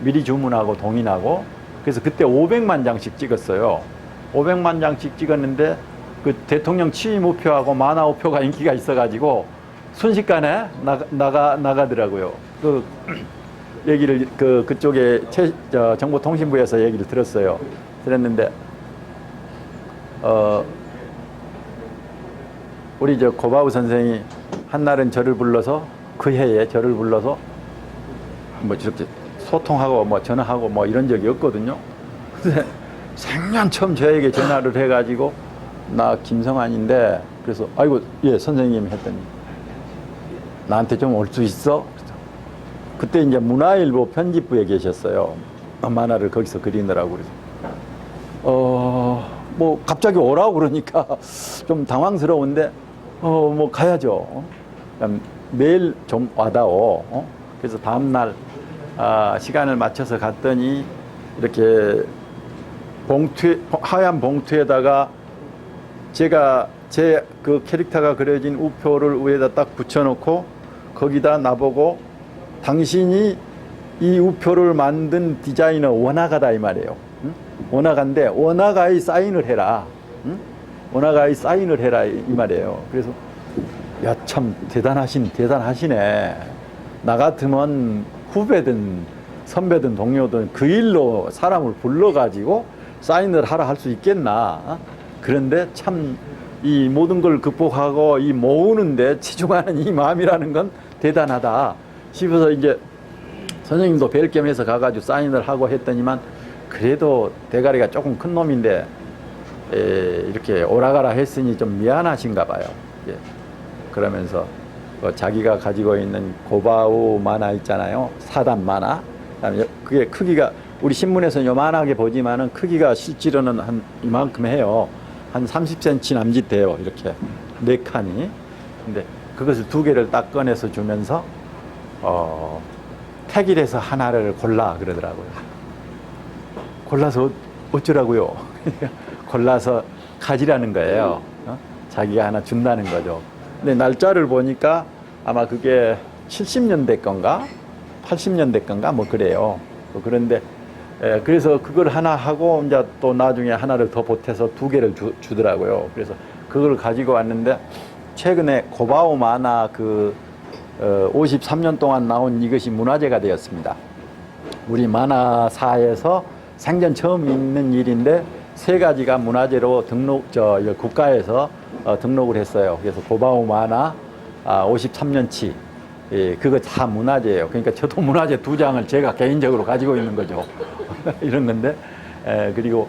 미리 주문하고 동이 나고. 그래서 그때 500만 장씩 찍었어요. 500만 장씩 찍었는데 그 대통령 취임 우표하고 만화 우표가 인기가 있어가지고 순식간에 나가더라고요. 그 얘기를 그쪽에 정보통신부에서 얘기를 들었어요. 들었는데 우리 고바우 선생이 한날은 저를 불러서 그 해에 저를 불러서 뭐 저렇게 소통하고 뭐 전화하고 뭐 이런 적이 없거든요. 근데 생년 처음 저에게 전화를 해가지고 나 김성환인데 그래서 아이고 예 선생님 했더니 나한테 좀 올 수 있어? 그때 이제 문화일보 편집부에 계셨어요. 만화를 거기서 그리느라고 그래서 뭐 갑자기 오라고 그러니까 좀 당황스러운데 뭐 가야죠. 매일 좀 와다오. 그래서 다음날 시간을 맞춰서 갔더니 이렇게 하얀 봉투에다가 제가 제 그 캐릭터가 그려진 우표를 위에다 딱 붙여놓고 거기다 나보고 당신이 이 우표를 만든 디자이너 원화가다 이 말이에요. 응? 원화가인데 원화가의 사인을 해라. 응? 원화가의 사인을 해라 이 말이에요. 그래서 야 참 대단하시네. 나 같으면 후배든 선배든 동료든 그 일로 사람을 불러가지고 사인을 하라 할 수 있겠나. 그런데 참 이 모든 걸 극복하고 이 모으는데 치중하는 이 마음이라는 건 대단하다 싶어서 이제 선생님도 뵐 겸해서 가가지고 사인을 하고 했더니만 그래도 대가리가 조금 큰 놈인데 이렇게 오라가라 했으니 좀 미안하신가 봐요. 예. 그러면서 자기가 가지고 있는 고바우 만화 있잖아요. 사단 만화. 그게 크기가 우리 신문에서 요만하게 보지만은 크기가 실제로는 한 이만큼 해요. 한 30cm 남짓 돼요. 이렇게 네 칸이. 근데 그것을 두 개를 딱 꺼내서 주면서 택일에서 하나를 골라 그러더라고요. 골라서 어쩌라고요? 골라서 가지라는 거예요. 자기가 하나 준다는 거죠. 근데 날짜를 보니까 아마 그게 70년대 건가 80년대 건가 뭐 그래요. 그런데 그래서 그걸 하나 하고 이제 또 나중에 하나를 더 보태서 두 개를 주더라고요. 그래서 그걸 가지고 왔는데 최근에 고바우 만화 53년 동안 나온 이것이 문화재가 되었습니다. 우리 만화사에서 생전 처음 있는 일인데 세 가지가 문화재로 국가에서 등록을 했어요. 그래서 고바우 만화 53년치 그거 다 문화재예요. 그러니까 저도 문화재 2장을 제가 개인적으로 가지고 있는 거죠. 이런 건데 그리고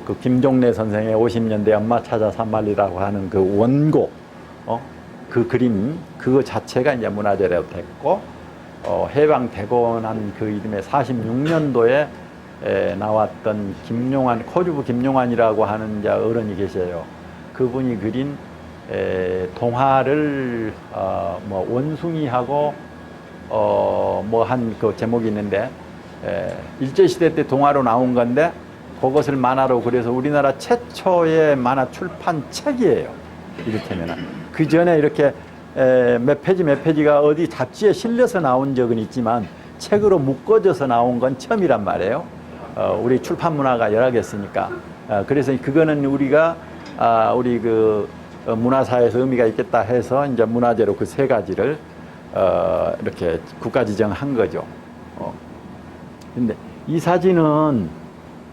그 김종래 선생의 50년대 엄마 찾아 산말리라고 하는 그 원고 그 그림 그거 자체가 이제 문화재로 됐고 해방되고 난 그 이듬해 46년도에 나왔던 김용환 코주부 김용환이라고 하는 이제 어른이 계셔요. 그분이 그린 동화를 뭐 원숭이하고 뭐 한 그 제목이 있는데 일제시대 때 동화로 나온 건데 그것을 만화로 그려서 우리나라 최초의 만화 출판 책이에요. 이를테면은 그 전에 이렇게 몇 페이지가 어디 잡지에 실려서 나온 적은 있지만 책으로 묶어져서 나온 건 처음이란 말이에요. 우리 출판 문화가 여러 개 있으니까 그래서 그거는 우리가 우리 그 문화사에서 의미가 있겠다 해서 이제 문화재로 그 세 가지를 이렇게 국가 지정한 거죠. 근데 이 사진은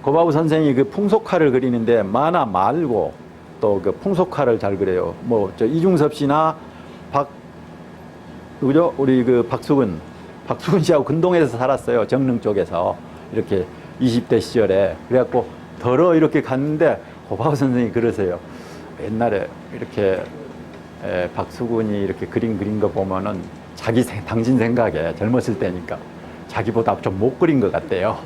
고바우 선생이 그 풍속화를 그리는데 만화 말고 또 그 풍속화를 잘 그려요. 뭐 이중섭 씨나 그죠? 우리 그 박수근 씨하고 근동에서 살았어요. 정릉 쪽에서 이렇게 20대 시절에 그래갖고 덜어 이렇게 갔는데 고바우 선생이 그러세요. 옛날에 이렇게 박수근이 이렇게 그린 거 보면은 당신 생각에 젊었을 때니까 자기보다 좀 못 그린 것 같대요.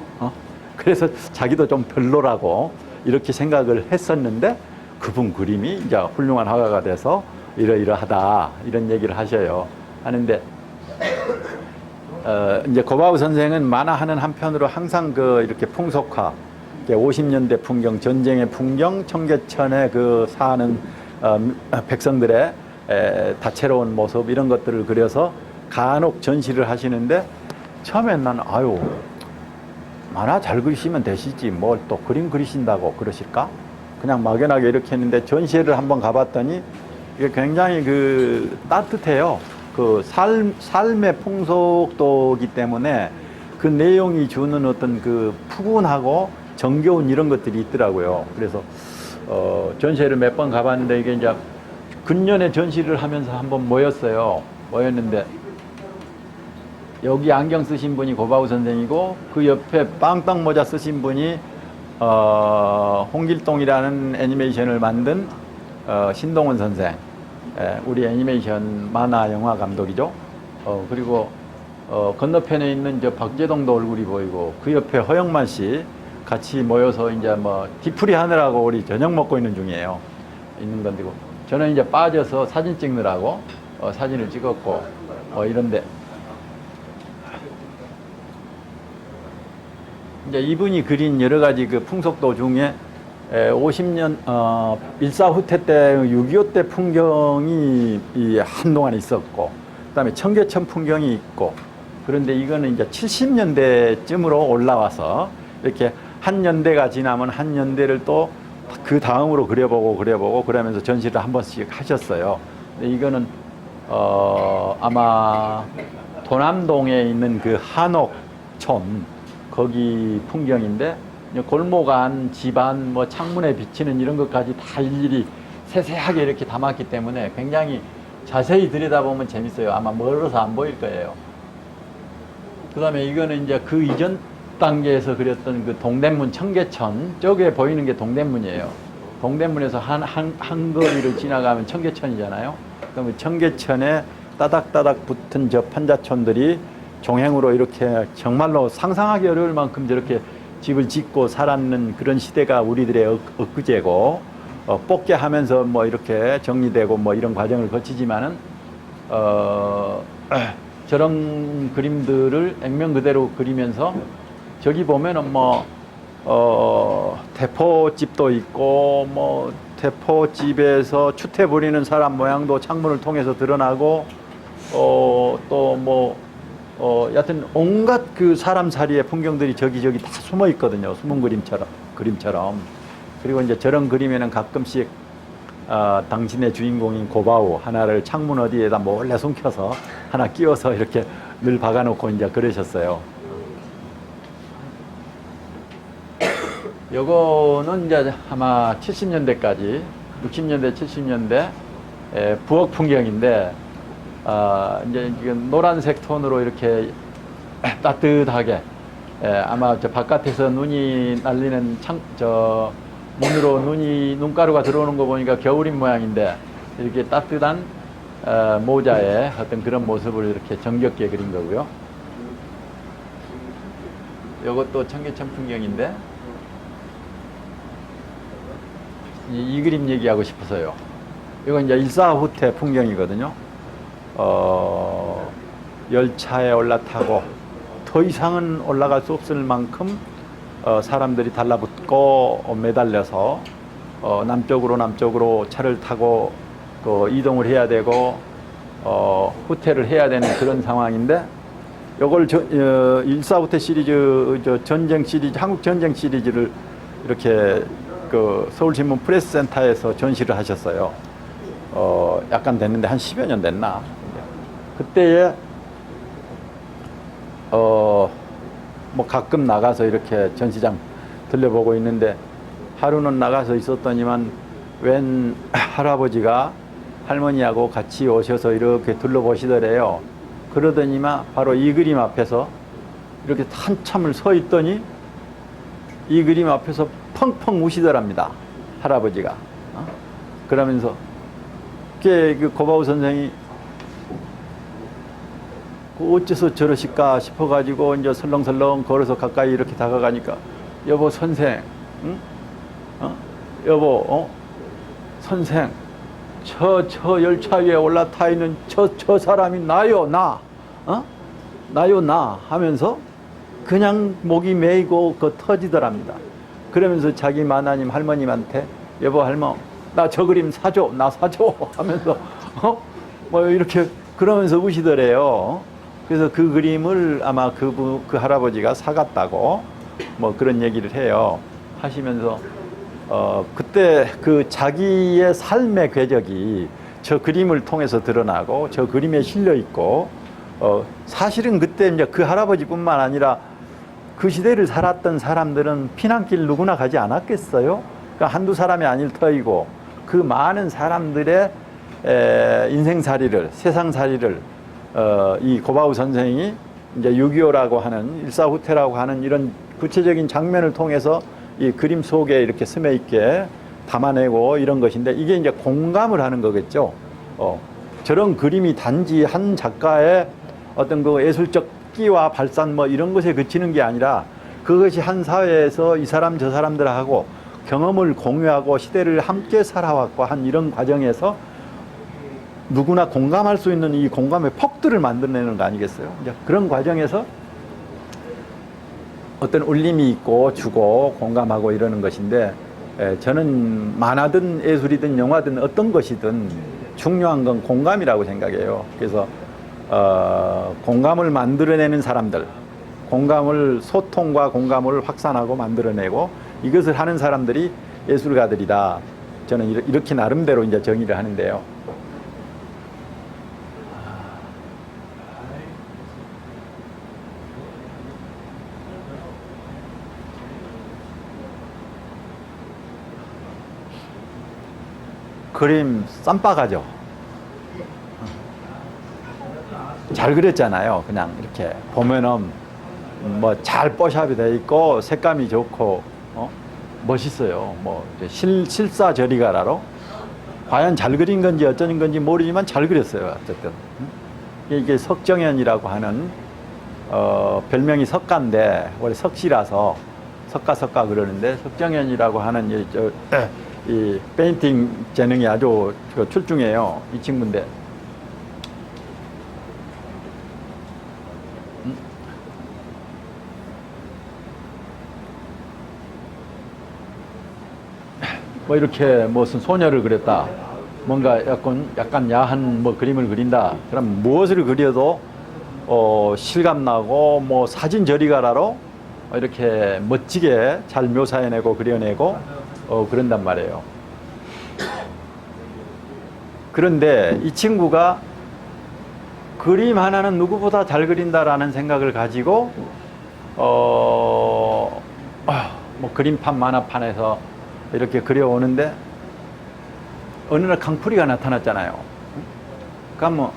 그래서 자기도 좀 별로라고 이렇게 생각을 했었는데 그분 그림이 이제 훌륭한 화가가 돼서 이러이러하다 이런 얘기를 하셔요. 하는데 이제 고바우 선생은 만화하는 한편으로 항상 그 이렇게 풍속화, 50년대 풍경, 전쟁의 풍경, 청계천에 그 사는 백성들의 다채로운 모습 이런 것들을 그려서 간혹 전시를 하시는데 처음엔 나는 아유 만화 잘 그리시면 되시지 뭘 또 그림 그리신다고 그러실까? 그냥 막연하게 이렇게 했는데 전시회를 한번 가봤더니 이게 굉장히 그 따뜻해요. 그 삶의 풍속도이기 때문에 그 내용이 주는 어떤 그 푸근하고 정겨운 이런 것들이 있더라고요. 그래서 전시회를 몇 번 가봤는데 이게 이제 근년에 전시를 하면서 한번 모였는데 여기 안경 쓰신 분이 고바우 선생이고 그 옆에 빵떡 모자 쓰신 분이 홍길동이라는 애니메이션을 만든 신동원 선생, 우리 애니메이션 만화 영화 감독이죠. 그리고 건너편에 있는 저 박재동도 얼굴이 보이고 그 옆에 허영만 씨 같이 모여서 이제 뭐 뒤풀이 하느라고 우리 저녁 먹고 있는 중이에요. 있는 건데고 저는 이제 빠져서 사진 찍느라고 사진을 찍었고 이런데 이제 이분이 그린 여러 가지 그 풍속도 중에 50년 1.4 후퇴 때 6.25 때 풍경이 한동안 있었고 그다음에 청계천 풍경이 있고 그런데 이거는 이제 70년대쯤으로 올라와서 이렇게 한 연대가 지나면 한 연대를 또 그 다음으로 그려보고 그러면서 전시를 한 번씩 하셨어요. 근데 이거는 아마 도남동에 있는 그 한옥촌 거기 풍경인데 골목 안, 집 안, 뭐 창문에 비치는 이런 것까지 다 일일이 세세하게 이렇게 담았기 때문에 굉장히 자세히 들여다보면 재밌어요. 아마 멀어서 안 보일 거예요. 그 다음에 이거는 이제 그 이전 단계에서 그렸던 그 동대문 청계천, 저기에 보이는 게 동대문이에요. 동대문에서 한 거리를 지나가면 청계천이잖아요. 그러면 청계천에 따닥따닥 붙은 저 판자촌들이 종행으로 이렇게 정말로 상상하기 어려울 만큼 저렇게 집을 짓고 살았는 그런 시대가 우리들의 엊그제고 뽑게 하면서 뭐 이렇게 정리되고 뭐 이런 과정을 거치지만은 저런 그림들을 액면 그대로 그리면서 저기 보면은 뭐 대포집도 있고 뭐 대포집에서 추태 부리는 사람 모양도 창문을 통해서 드러나고 또 뭐 여하튼 온갖 그 사람살이의 풍경들이 저기저기 다 숨어 있거든요. 숨은 그림처럼. 그리고 이제 저런 그림에는 가끔씩 당신의 주인공인 고바우 하나를 창문 어디에다 몰래 숨겨서 하나 끼워서 이렇게 늘 박아놓고 이제 그러셨어요. 요거는 이제 아마 70년대까지 60년대 70년대 부엌 풍경인데 이제 노란색 톤으로 이렇게 따뜻하게 아마 저 바깥에서 눈이 날리는 문으로 눈가루가 들어오는 거 보니까 겨울인 모양인데 이렇게 따뜻한 모자의 어떤 그런 모습을 이렇게 정겹게 그린 거고요. 이것도 청계천 풍경인데 이 그림 얘기하고 싶어서요. 이건 이제 1.4 후퇴 풍경이거든요. 열차에 올라타고 더 이상은 올라갈 수 없을 만큼 사람들이 달라붙고 매달려서 남쪽으로 차를 타고 이동을 해야 되고 후퇴를 해야 되는 그런 상황인데 이걸 1.4 후퇴 시리즈 전쟁 시리즈 한국 전쟁 시리즈를 이렇게 그 서울신문 프레스센터에서 전시를 하셨어요. 약간 됐는데 한 10여 년 됐나? 그때에 뭐 가끔 나가서 이렇게 전시장 들려보고 있는데 하루는 나가서 있었더니만 웬 할아버지가 할머니하고 같이 오셔서 이렇게 둘러보시더래요. 그러더니만 바로 이 그림 앞에서 이렇게 한참을 서 있더니 이 그림 앞에서 펑펑 우시더랍니다. 할아버지가. 그러면서 그 고바우 선생이 어째서 저러실까 싶어가지고 이제 설렁설렁 걸어서 가까이 이렇게 다가가니까 여보 선생, 응? 여보, 선생, 저 열차 위에 올라타 있는 저 사람이 나요, 나, 나요 나 하면서 그냥 목이 메이고 그 터지더랍니다. 그러면서 자기 마나님 할머님한테 여보 할머 나 저 그림 사줘 나 사줘 하면서 뭐 이렇게 그러면서 우시더래요. 그래서 그 그림을 아마 그 할아버지가 사갔다고 뭐 그런 얘기를 해요. 하시면서 그때 그 자기의 삶의 궤적이 저 그림을 통해서 드러나고 저 그림에 실려 있고 사실은 그때 이제 그 할아버지뿐만 아니라 그 시대를 살았던 사람들은 피난길 누구나 가지 않았겠어요? 그러니까 한두 사람이 아닐 터이고 그 많은 사람들의 인생살이를 세상살이를 이 고바우 선생이 이제 6.25라고 하는 일사후퇴라고 하는 이런 구체적인 장면을 통해서 이 그림 속에 이렇게 스며 있게 담아내고 이런 것인데 이게 이제 공감을 하는 거겠죠. 저런 그림이 단지 한 작가의 어떤 그 예술적 끼와 발산 뭐 이런 것에 그치는 게 아니라 그것이 한 사회에서 이 사람 저 사람들하고 경험을 공유하고 시대를 함께 살아왔고 한 이런 과정에서 누구나 공감할 수 있는 이 공감의 폭들을 만들어내는 거 아니겠어요? 이제 그런 과정에서 어떤 울림이 있고 주고 공감하고 이러는 것인데 저는 만화든 예술이든 영화든 어떤 것이든 중요한 건 공감이라고 생각해요. 그래서 공감을 만들어내는 사람들, 공감을 소통과 공감을 확산하고 만들어내고 이것을 하는 사람들이 예술가들이다. 저는 이렇게 나름대로 이제 정의를 하는데요. 그림 쌈바가죠. 잘 그렸잖아요. 그냥 이렇게 보면은 뭐 잘 뽀샵이 돼 있고 색감이 좋고 멋있어요. 뭐 실사저리가라로 과연 잘 그린 건지 어쩐 건지 모르지만 잘 그렸어요. 어쨌든 이게 석정현이라고 하는 별명이 석가인데 원래 석시라서 석가 그러는데 석정현이라고 하는 이 페인팅 재능이 아주 출중해요. 이 친구인데 뭐 이렇게 무슨 소녀를 그렸다, 뭔가 약간 야한 뭐 그림을 그린다. 그럼 무엇을 그려도 실감나고 뭐 사진 저리가라로 이렇게 멋지게 잘 묘사해내고 그려내고 그런단 말이에요. 그런데 이 친구가 그림 하나는 누구보다 잘 그린다라는 생각을 가지고 뭐 그림판 만화판에서 이렇게 그려오는데 어느 날 강풀이가 나타났잖아요. 그러니까 뭐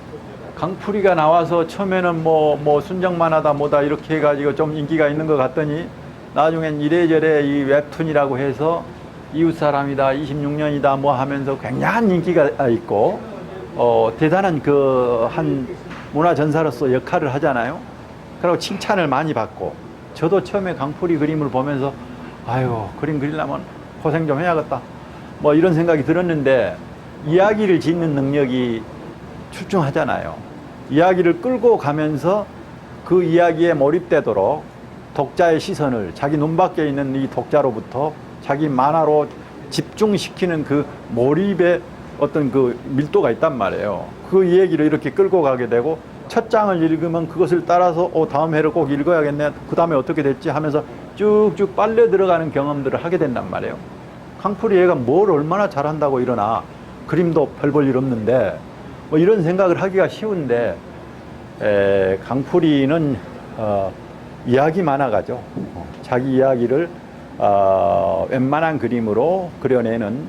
강풀이가 나와서 처음에는 뭐 순정 만화다 뭐다 이렇게 해가지고 좀 인기가 있는 것 같더니 나중엔 이래저래 이 웹툰이라고 해서 이웃사람이다 26년이다 뭐 하면서 굉장한 인기가 있고 대단한 그 한 문화전사로서 역할을 하잖아요. 그리고 칭찬을 많이 받고 저도 처음에 강풀이 그림을 보면서 아유 그림 그리려면 고생 좀 해야겠다 뭐 이런 생각이 들었는데 이야기를 짓는 능력이 출중하잖아요. 이야기를 끌고 가면서 그 이야기에 몰입되도록 독자의 시선을 자기 눈밖에 있는 이 독자로부터 자기 만화로 집중시키는 그 몰입의 어떤 그 밀도가 있단 말이에요. 그 얘기를 이렇게 끌고 가게 되고 첫 장을 읽으면 그것을 따라서 다음 회를 꼭 읽어야겠네, 그 다음에 어떻게 됐지 하면서 쭉쭉 빨려 들어가는 경험들을 하게 된단 말이에요. 강풀이 얘가 뭘 얼마나 잘한다고 이러나 그림도 별 볼 일 없는데 뭐 이런 생각을 하기가 쉬운데 강풀이는 이야기 만화가죠. 자기 이야기를 웬만한 그림으로 그려내는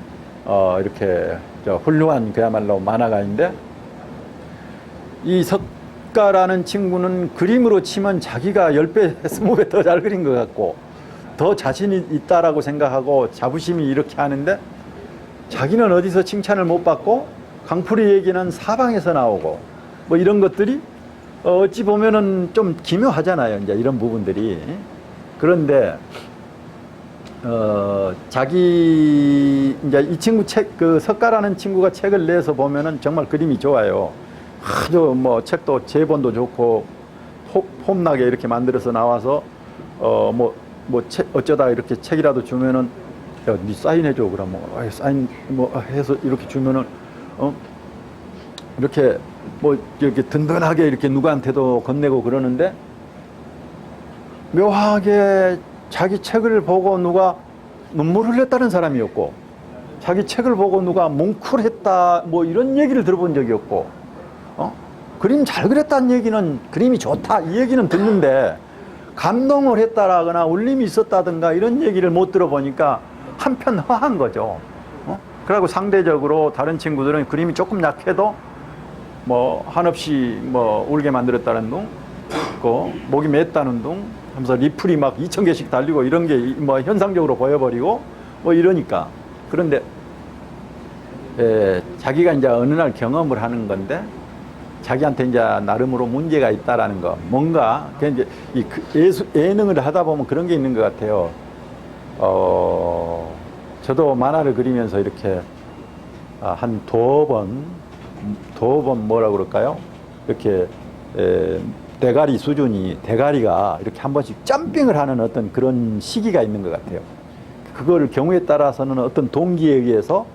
이렇게 훌륭한 그야말로 만화가인데 이 석가라는 친구는 그림으로 치면 자기가 10배, 20배 더 잘 그린 것 같고 더 자신이 있다라고 생각하고 자부심이 이렇게 하는데 자기는 어디서 칭찬을 못 받고 강풀이 얘기는 사방에서 나오고 뭐 이런 것들이 어찌 보면은 좀 기묘하잖아요. 이제 이런 부분들이. 그런데 자기 이제 이 친구 책, 그 석가라는 친구가 책을 내서 보면은 정말 그림이 좋아요. 아주 뭐 책도 제본도 좋고 폼나게 이렇게 만들어서 나와서 어쩌다 이렇게 책이라도 주면은 야, 네 사인해줘 그러면 사인 해서 이렇게 주면은 이렇게 이렇게 든든하게 이렇게 누구한테도 건네고 그러는데 묘하게 자기 책을 보고 누가 눈물 흘렸다는 사람이 없고 자기 책을 보고 누가 뭉클했다 이런 얘기를 들어본 적이 없고 그림 잘 그렸다는 얘기는 그림이 좋다 이 얘기는 듣는데 감동을 했다라거나 울림이 있었다든가 이런 얘기를 못 들어보니까 한편 허한 거죠. 그리고 상대적으로 다른 친구들은 그림이 조금 약해도 한없이 울게 만들었다는 둥, 목이 맸다는 둥 하면서 리플이 막 2,000개씩 달리고 이런 게 현상적으로 보여버리고 이러니까. 그런데 자기가 이제 어느 날 경험을 하는 건데 자기한테 이제 나름으로 문제가 있다라는 거, 뭔가 이제 예능을 하다 보면 그런 게 있는 것 같아요. 저도 만화를 그리면서 이렇게 한 두어 번 뭐라 그럴까요? 이렇게 대가리 수준이 대가리가 이렇게 한 번씩 점핑을 하는 어떤 그런 시기가 있는 것 같아요. 그걸 경우에 따라서는 어떤 동기에 의해서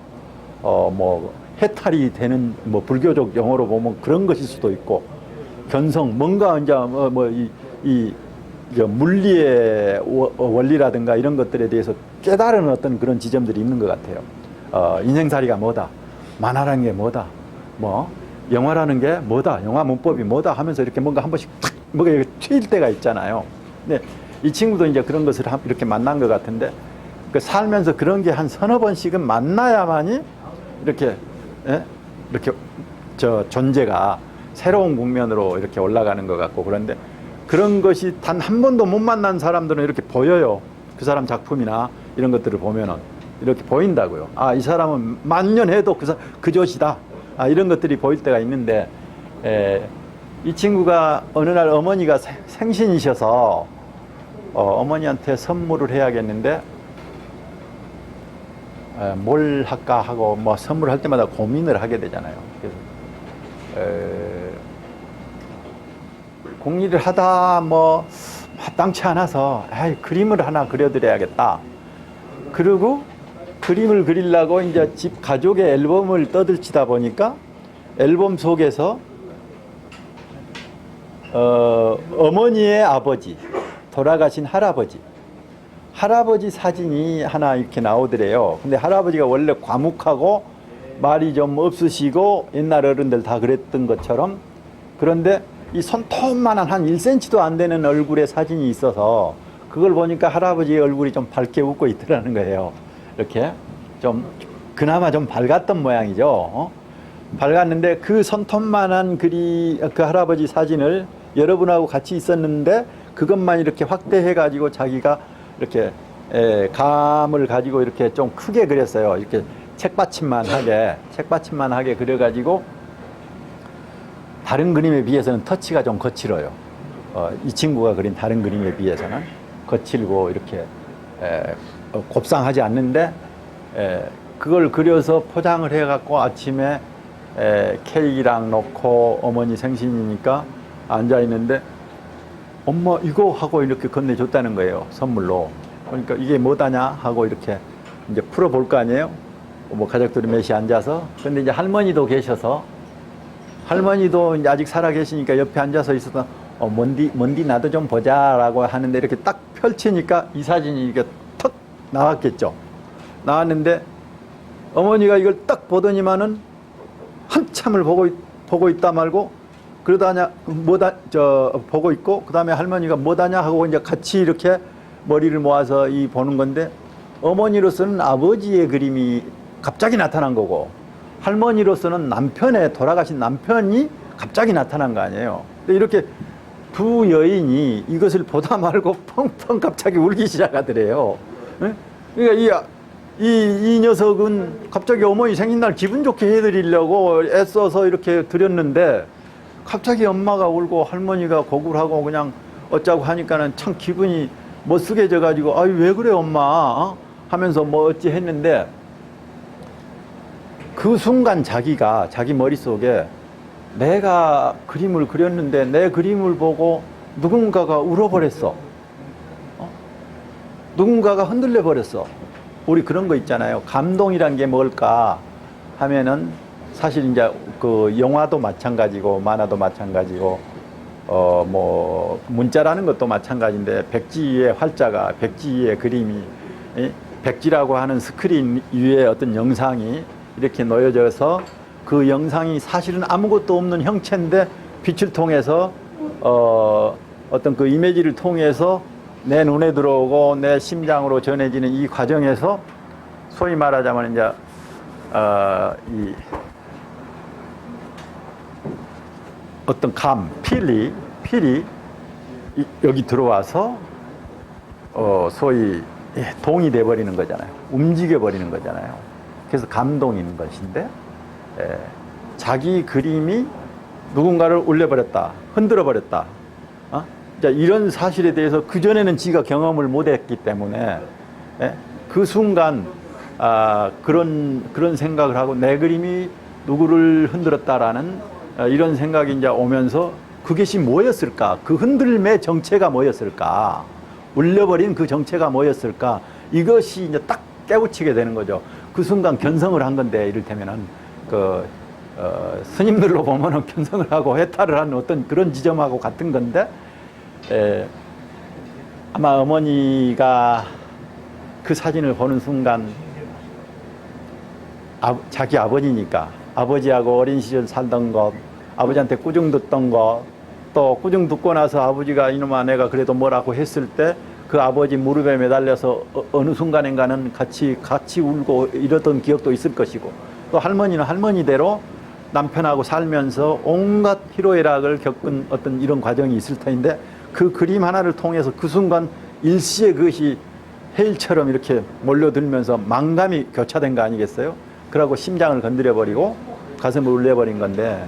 해탈이 되는 불교적 용어로 보면 그런 것일 수도 있고 견성 뭔가 이제 이 물리의 원리라든가 이런 것들에 대해서 깨달은 어떤 그런 지점들이 있는 것 같아요. 인생살이가 뭐다, 만화라는 게 뭐다, 영화라는 게 뭐다, 영화 문법이 뭐다 하면서 이렇게 뭔가 한 번씩 탁 뭐가 튀일 때가 있잖아요. 근데 이 친구도 이제 그런 것을 이렇게 만난 것 같은데 살면서 그런 게 한 서너 번씩은 만나야만이 이렇게 존재가 새로운 국면으로 이렇게 올라가는 것 같고 그런데 그런 것이 단 한 번도 못 만난 사람들은 이렇게 보여요. 그 사람 작품이나 이런 것들을 보면은 이렇게 보인다고요. 이 사람은 만년해도 그 젖이다. 이런 것들이 보일 때가 있는데 이 친구가 어느 날 어머니가 생신이셔서 어머니한테 선물을 해야겠는데 뭘 할까 하고 선물할 때마다 고민을 하게 되잖아요. 그래서 공리를 하다 마땅치 않아서 그림을 하나 그려드려야겠다. 그리고 그림을 그리려고 이제 집 가족의 앨범을 떠들치다 보니까 앨범 속에서 어머니의 아버지, 돌아가신 할아버지 사진이 하나 이렇게 나오더래요. 근데 할아버지가 원래 과묵하고 말이 좀 없으시고 옛날 어른들 다 그랬던 것처럼 그런데 이 손톱만한 한 1cm도 안 되는 얼굴의 사진이 있어서 그걸 보니까 할아버지의 얼굴이 좀 밝게 웃고 있더라는 거예요. 이렇게 좀 그나마 좀 밝았던 모양이죠. 밝았는데 그 손톱만한 그 할아버지 사진을 여러분하고 같이 있었는데 그것만 이렇게 확대해 가지고 자기가 이렇게 감을 가지고 이렇게 좀 크게 그렸어요. 이렇게 책받침만 하게 그려가지고 다른 그림에 비해서는 터치가 좀 거칠어요. 이 친구가 그린 다른 그림에 비해서는 거칠고 이렇게 곱상하지 않는데 그걸 그려서 포장을 해갖고 아침에 케이크랑 넣고 어머니 생신이니까 앉아있는데 엄마 이거 하고 이렇게 건네줬다는 거예요. 선물로. 그러니까 이게 뭐다냐 하고 이렇게 이제 풀어볼 거 아니에요. 가족들이 몇이 앉아서. 근데 이제 할머니도 계셔서 할머니도 이제 아직 살아 계시니까 옆에 앉아서 있어서 뭔디 나도 좀 보자라고 하는데 이렇게 딱 펼치니까 이 사진이 이게 턱 나왔겠죠. 나왔는데 어머니가 이걸 딱 보더니만은 한참을 보고 있다 말고 그러다냐 보고 있고 그 다음에 할머니가 뭐다냐 하고 이제 같이 이렇게 머리를 모아서 보는 건데 어머니로서는 아버지의 그림이 갑자기 나타난 거고 할머니로서는 돌아가신 남편이 갑자기 나타난 거 아니에요. 근데 이렇게 두 여인이 이것을 보다 말고 펑펑 갑자기 울기 시작하더래요. 그러니까 이 녀석은 갑자기 어머니 생신날 기분 좋게 해드리려고 애써서 이렇게 드렸는데 갑자기 엄마가 울고 할머니가 고굴하고 그냥 어쩌고 하니까는 참 기분이 멋쓰게져 가지고 왜 그래 엄마 하면서 어찌 했는데 그 순간 자기 머릿속에 내가 그림을 그렸는데 내 그림을 보고 누군가가 울어버렸어. 누군가가 흔들려 버렸어. 우리 그런 거 있잖아요. 감동이란 게 뭘까 하면은 사실 이제 그 영화도 마찬가지고 만화도 마찬가지고 뭐 문자라는 것도 마찬가지인데 백지의 활자가 백지의 그림이 백지라고 하는 스크린 위에 어떤 영상이 이렇게 놓여져서 그 영상이 사실은 아무것도 없는 형체인데 빛을 통해서 어떤 그 이미지를 통해서 내 눈에 들어오고 내 심장으로 전해지는 이 과정에서 소위 말하자면 이제 이 어떤 필이 여기 들어와서 소위 동이 돼 버리는 거잖아요. 움직여 버리는 거잖아요. 그래서 감동인 것인데 자기 그림이 누군가를 울려버렸다, 흔들어 버렸다. 이런 사실에 대해서 그전에는 지가 경험을 못했기 때문에 그 순간 그런 생각을 하고 내 그림이 누구를 흔들었다라는 이런 생각이 이제 오면서 그것이 뭐였을까? 그 흔들림의 정체가 뭐였을까? 울려버린 그 정체가 뭐였을까? 이것이 이제 딱 깨우치게 되는 거죠. 그 순간 견성을 한 건데, 이를테면은 스님들로 보면은 견성을 하고 해탈을 한 어떤 그런 지점하고 같은 건데, 아마 어머니가 그 사진을 보는 순간 자기 아버지니까 아버지하고 어린 시절 살던 것, 아버지한테 꾸중 듣던 것, 또 꾸중 듣고 나서 아버지가 이놈아 내가 그래도 뭐라고 했을 때 그 아버지 무릎에 매달려서 어느 순간인가는 같이 울고 이러던 기억도 있을 것이고, 또 할머니는 할머니대로 남편하고 살면서 온갖 희로애락을 겪은 어떤 이런 과정이 있을 터인데, 그 그림 하나를 통해서 그 순간 일시에 그것이 해일처럼 이렇게 몰려들면서 망감이 교차된 거 아니겠어요? 그러고 심장을 건드려버리고 가슴을 울려버린 건데,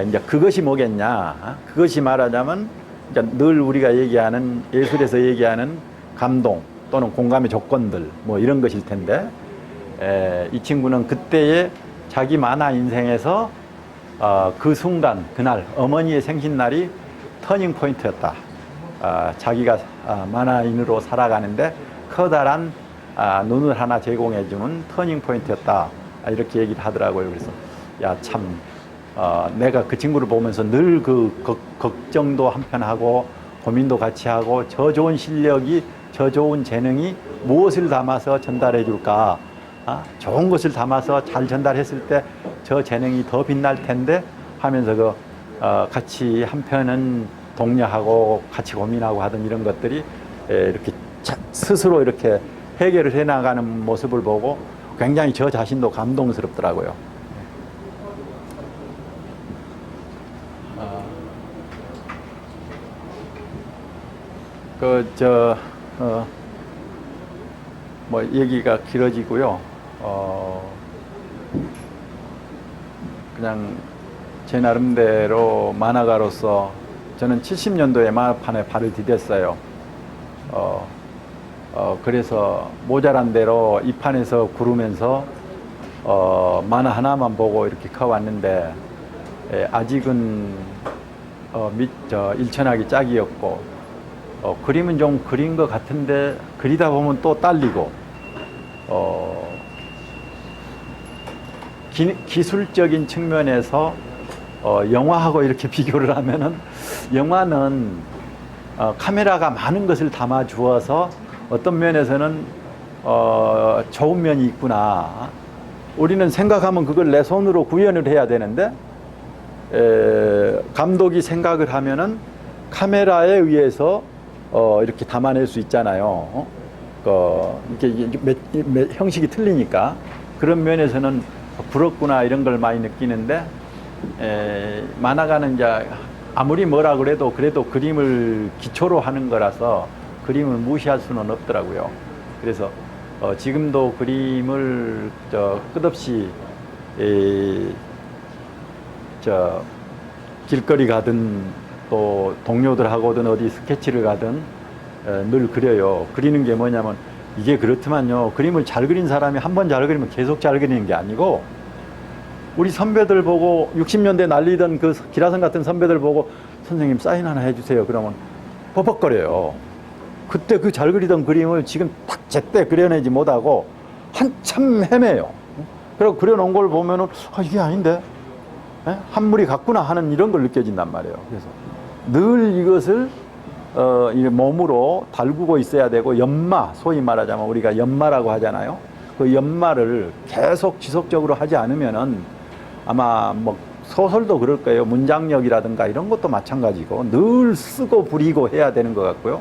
이제 그것이 뭐겠냐? 그것이 말하자면 이제 늘 우리가 얘기하는, 예술에서 얘기하는 감동 또는 공감의 조건들 뭐 이런 것일 텐데, 이 친구는 그때의 자기 만화 인생에서 그 순간, 그날 어머니의 생신날이 터닝 포인트였다. 자기가 만화인으로 살아가는데 커다란 눈을 하나 제공해주는 터닝 포인트였다. 이렇게 얘기를 하더라고요. 그래서 야, 참 내가 그 친구를 보면서 늘 그 걱정도 한편 하고 고민도 같이 하고, 저 좋은 실력이, 저 좋은 재능이 무엇을 담아서 전달해 줄까? 좋은 것을 담아서 잘 전달했을 때 저 재능이 더 빛날 텐데 하면서 같이 한편은 독려하고 같이 고민하고 하던 이런 것들이 이렇게 스스로 이렇게 해결을 해 나가는 모습을 보고 굉장히 저 자신도 감동스럽더라고요. 뭐 얘기가 길어지고요. 그냥 제 나름대로 만화가로서 저는 70년도에 만화판에 발을 디뎠어요. 그래서 모자란 대로 이 판에서 구르면서 만화 하나만 보고 이렇게 커왔는데, 아직은 일천하기 짝이었고, 그림은 좀 그린 것 같은데 그리다 보면 또 딸리고, 기술적인 측면에서 영화하고 이렇게 비교를 하면은, 영화는 카메라가 많은 것을 담아 주어서 어떤 면에서는 좋은 면이 있구나. 우리는 생각하면 그걸 내 손으로 구현을 해야 되는데, 감독이 생각을 하면은 카메라에 의해서 이렇게 담아낼 수 있잖아요. 이게 형식이 틀리니까 그런 면에서는 부럽구나 이런 걸 많이 느끼는데, 만화가는 이제 아무리 뭐라 그래도 그림을 기초로 하는 거라서 그림을 무시할 수는 없더라고요. 그래서 지금도 그림을 끝없이 길거리 가든 또 동료들하고든 어디 스케치를 가든 늘 그려요. 그리는 게 뭐냐면, 이게 그렇더만요, 그림을 잘 그린 사람이 한 번 잘 그리면 계속 잘 그리는 게 아니고, 우리 선배들 보고 60년대 날리던 그 기라성 같은 선배들 보고 선생님 사인 하나 해주세요. 그러면 버벅거려요. 그때 그 잘 그리던 그림을 지금 딱 제때 그려내지 못하고 한참 헤매요. 그리고 그려놓은 걸 보면은 이게 아닌데 한물이 같구나 하는 이런 걸 느껴진단 말이에요. 그래서 늘 이것을 이 몸으로 달구고 있어야 되고, 연마, 소위 말하자면 우리가 연마라고 하잖아요. 그 연마를 계속 지속적으로 하지 않으면은 아마 뭐 소설도 그럴 거예요. 문장력이라든가 이런 것도 마찬가지고 늘 쓰고 부리고 해야 되는 것 같고요.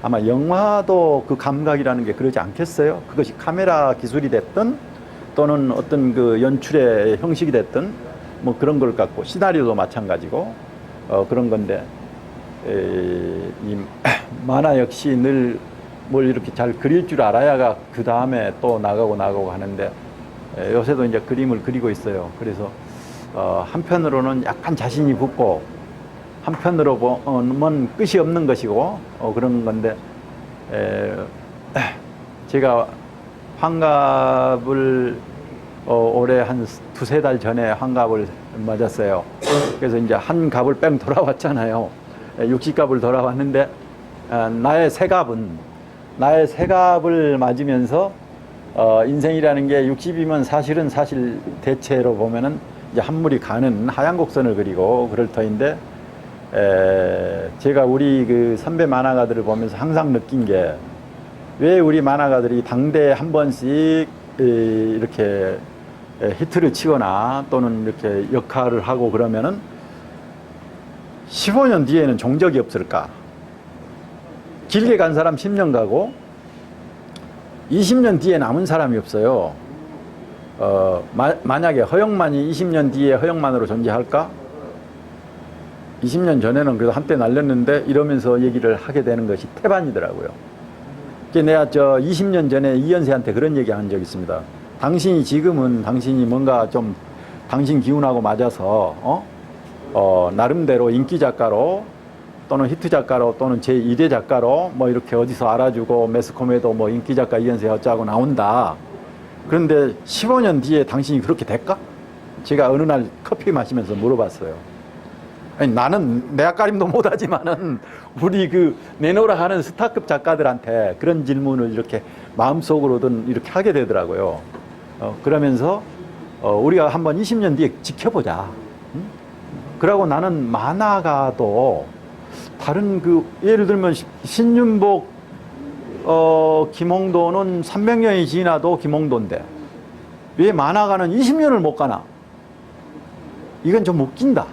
아마 영화도 그 감각이라는 게 그러지 않겠어요? 그것이 카메라 기술이 됐든 또는 어떤 그 연출의 형식이 됐든 뭐 그런 걸 갖고, 시나리오도 마찬가지고 그런 건데, 이 만화 역시 늘 뭘 이렇게 잘 그릴 줄 알아야가 그 다음에 또 나가고 하는데, 요새도 이제 그림을 그리고 있어요. 그래서 한편으로는 약간 자신이 붙고, 한편으로 보면 끝이 없는 것이고 그런 건데, 제가 환갑을 올해 한 두세 달 전에 환갑을 맞았어요. 그래서 이제 한 갑을 뺑 돌아왔잖아요. 60갑을 돌아왔는데, 나의 새갑을 맞으면서 인생이라는 게 60이면 사실 대체로 보면은 이제 한물이 가는 하얀 곡선을 그리고 그럴 터인데, 제가 우리 그 선배 만화가들을 보면서 항상 느낀 게, 왜 우리 만화가들이 당대에 한 번씩 이렇게 히트를 치거나 또는 이렇게 역할을 하고 그러면은 15년 뒤에는 종적이 없을까? 길게 간 사람 10년 가고 20년 뒤에 남은 사람이 없어요. 만약에 허영만이 20년 뒤에 허영만으로 존재할까? 20년 전에는 그래도 한때 날렸는데 이러면서 얘기를 하게 되는 것이 태반이더라고요. 내가 20년 전에 이현세한테 그런 얘기 한 적이 있습니다. 당신이 뭔가 좀 당신 기운하고 맞아서 나름대로 인기 작가로 또는 히트 작가로 또는 제2대 작가로 뭐 이렇게 어디서 알아주고 매스컴에도 뭐 인기 작가 이현세 어쩌고 나온다. 그런데 15년 뒤에 당신이 그렇게 될까? 제가 어느 날 커피 마시면서 물어봤어요. 아니, 나는 내 앞가림도 못하지만은 우리 그 내노라 하는 스타급 작가들한테 그런 질문을 이렇게 마음속으로든 이렇게 하게 되더라고요. 그러면서 우리가 한번 20년 뒤에 지켜보자. 그러고 나는 만화가도 다른 예를 들면 신윤복, 김홍도는 300년이 지나도 김홍도인데 왜 만화가는 20년을 못 가나? 이건 좀 웃긴다.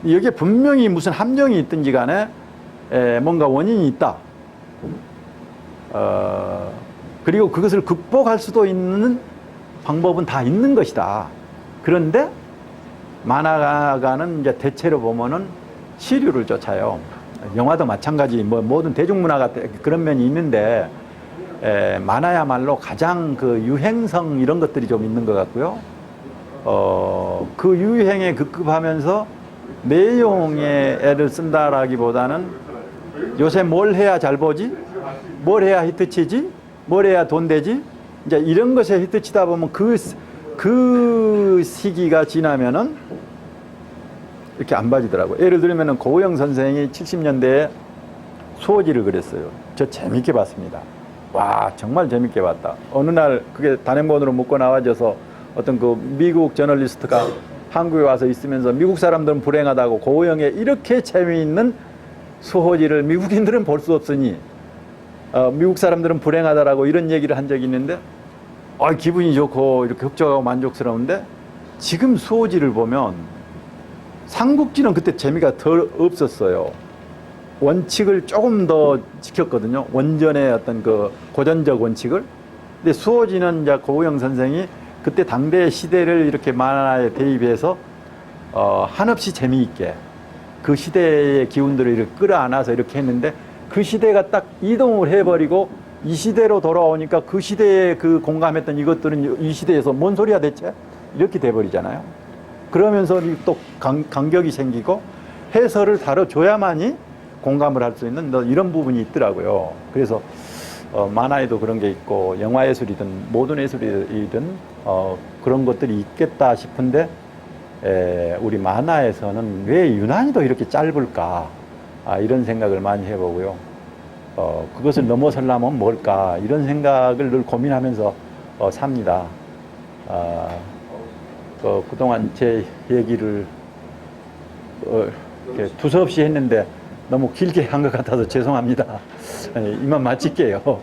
여기에 분명히 무슨 함정이 있든지 간에 뭔가 원인이 있다. 그리고 그것을 극복할 수도 있는 방법은 다 있는 것이다. 그런데 만화가는 이제 대체로 보면은 시류를 쫓아요. 영화도 마찬가지, 뭐 모든 대중문화가 그런 면이 있는데, 만화야말로 가장 그 유행성 이런 것들이 좀 있는 것 같고요. 그 유행에 급급하면서 내용에 애를 쓴다라기보다는 요새 뭘 해야 잘 보지? 뭘 해야 히트치지? 뭘 해야 돈 되지? 이제 이런 것에 히트치다 보면 그 시기가 지나면은 이렇게 안 봐지더라고요. 예를 들면은 고우영 선생이 70년대에 수호지를 그렸어요. 저 재밌게 봤습니다. 와, 정말 재밌게 봤다. 어느 날 그게 단행본으로 묶어 나와져서 어떤 그 미국 저널리스트가 한국에 와서 있으면서 미국 사람들은 불행하다고 고우영의 이렇게 재미있는 수호지를 미국인들은 볼 수 없으니 미국 사람들은 불행하다라고 이런 얘기를 한 적이 있는데, 기분이 좋고 이렇게 흡족하고 만족스러운데, 지금 수호지를 보면 삼국지는 그때 재미가 덜 없었어요. 원칙을 조금 더 지켰거든요. 원전의 어떤 그 고전적 원칙을. 근데 수호지는 이제 고우영 선생이 그때 당대의 시대를 이렇게 만화에 대입해서 한없이 재미있게 그 시대의 기운들을 이렇게 끌어안아서 이렇게 했는데, 그 시대가 딱 이동을 해버리고 이 시대로 돌아오니까 그 시대에 그 공감했던 이것들은 이 시대에서 뭔 소리야 대체? 이렇게 돼버리잖아요. 그러면서 또 간격이 생기고 해설을 다뤄줘야만이 공감을 할 수 있는 이런 부분이 있더라고요. 그래서 만화에도 그런 게 있고 영화 예술이든 모든 예술이든 그런 것들이 있겠다 싶은데, 우리 만화에서는 왜 유난히도 이렇게 짧을까? 이런 생각을 많이 해보고요. 그것을 넘어서려면 뭘까? 이런 생각을 늘 고민하면서 삽니다. 그동안 제 얘기를 이렇게 두서없이 했는데 너무 길게 한 것 같아서 죄송합니다. 이만 마칠게요.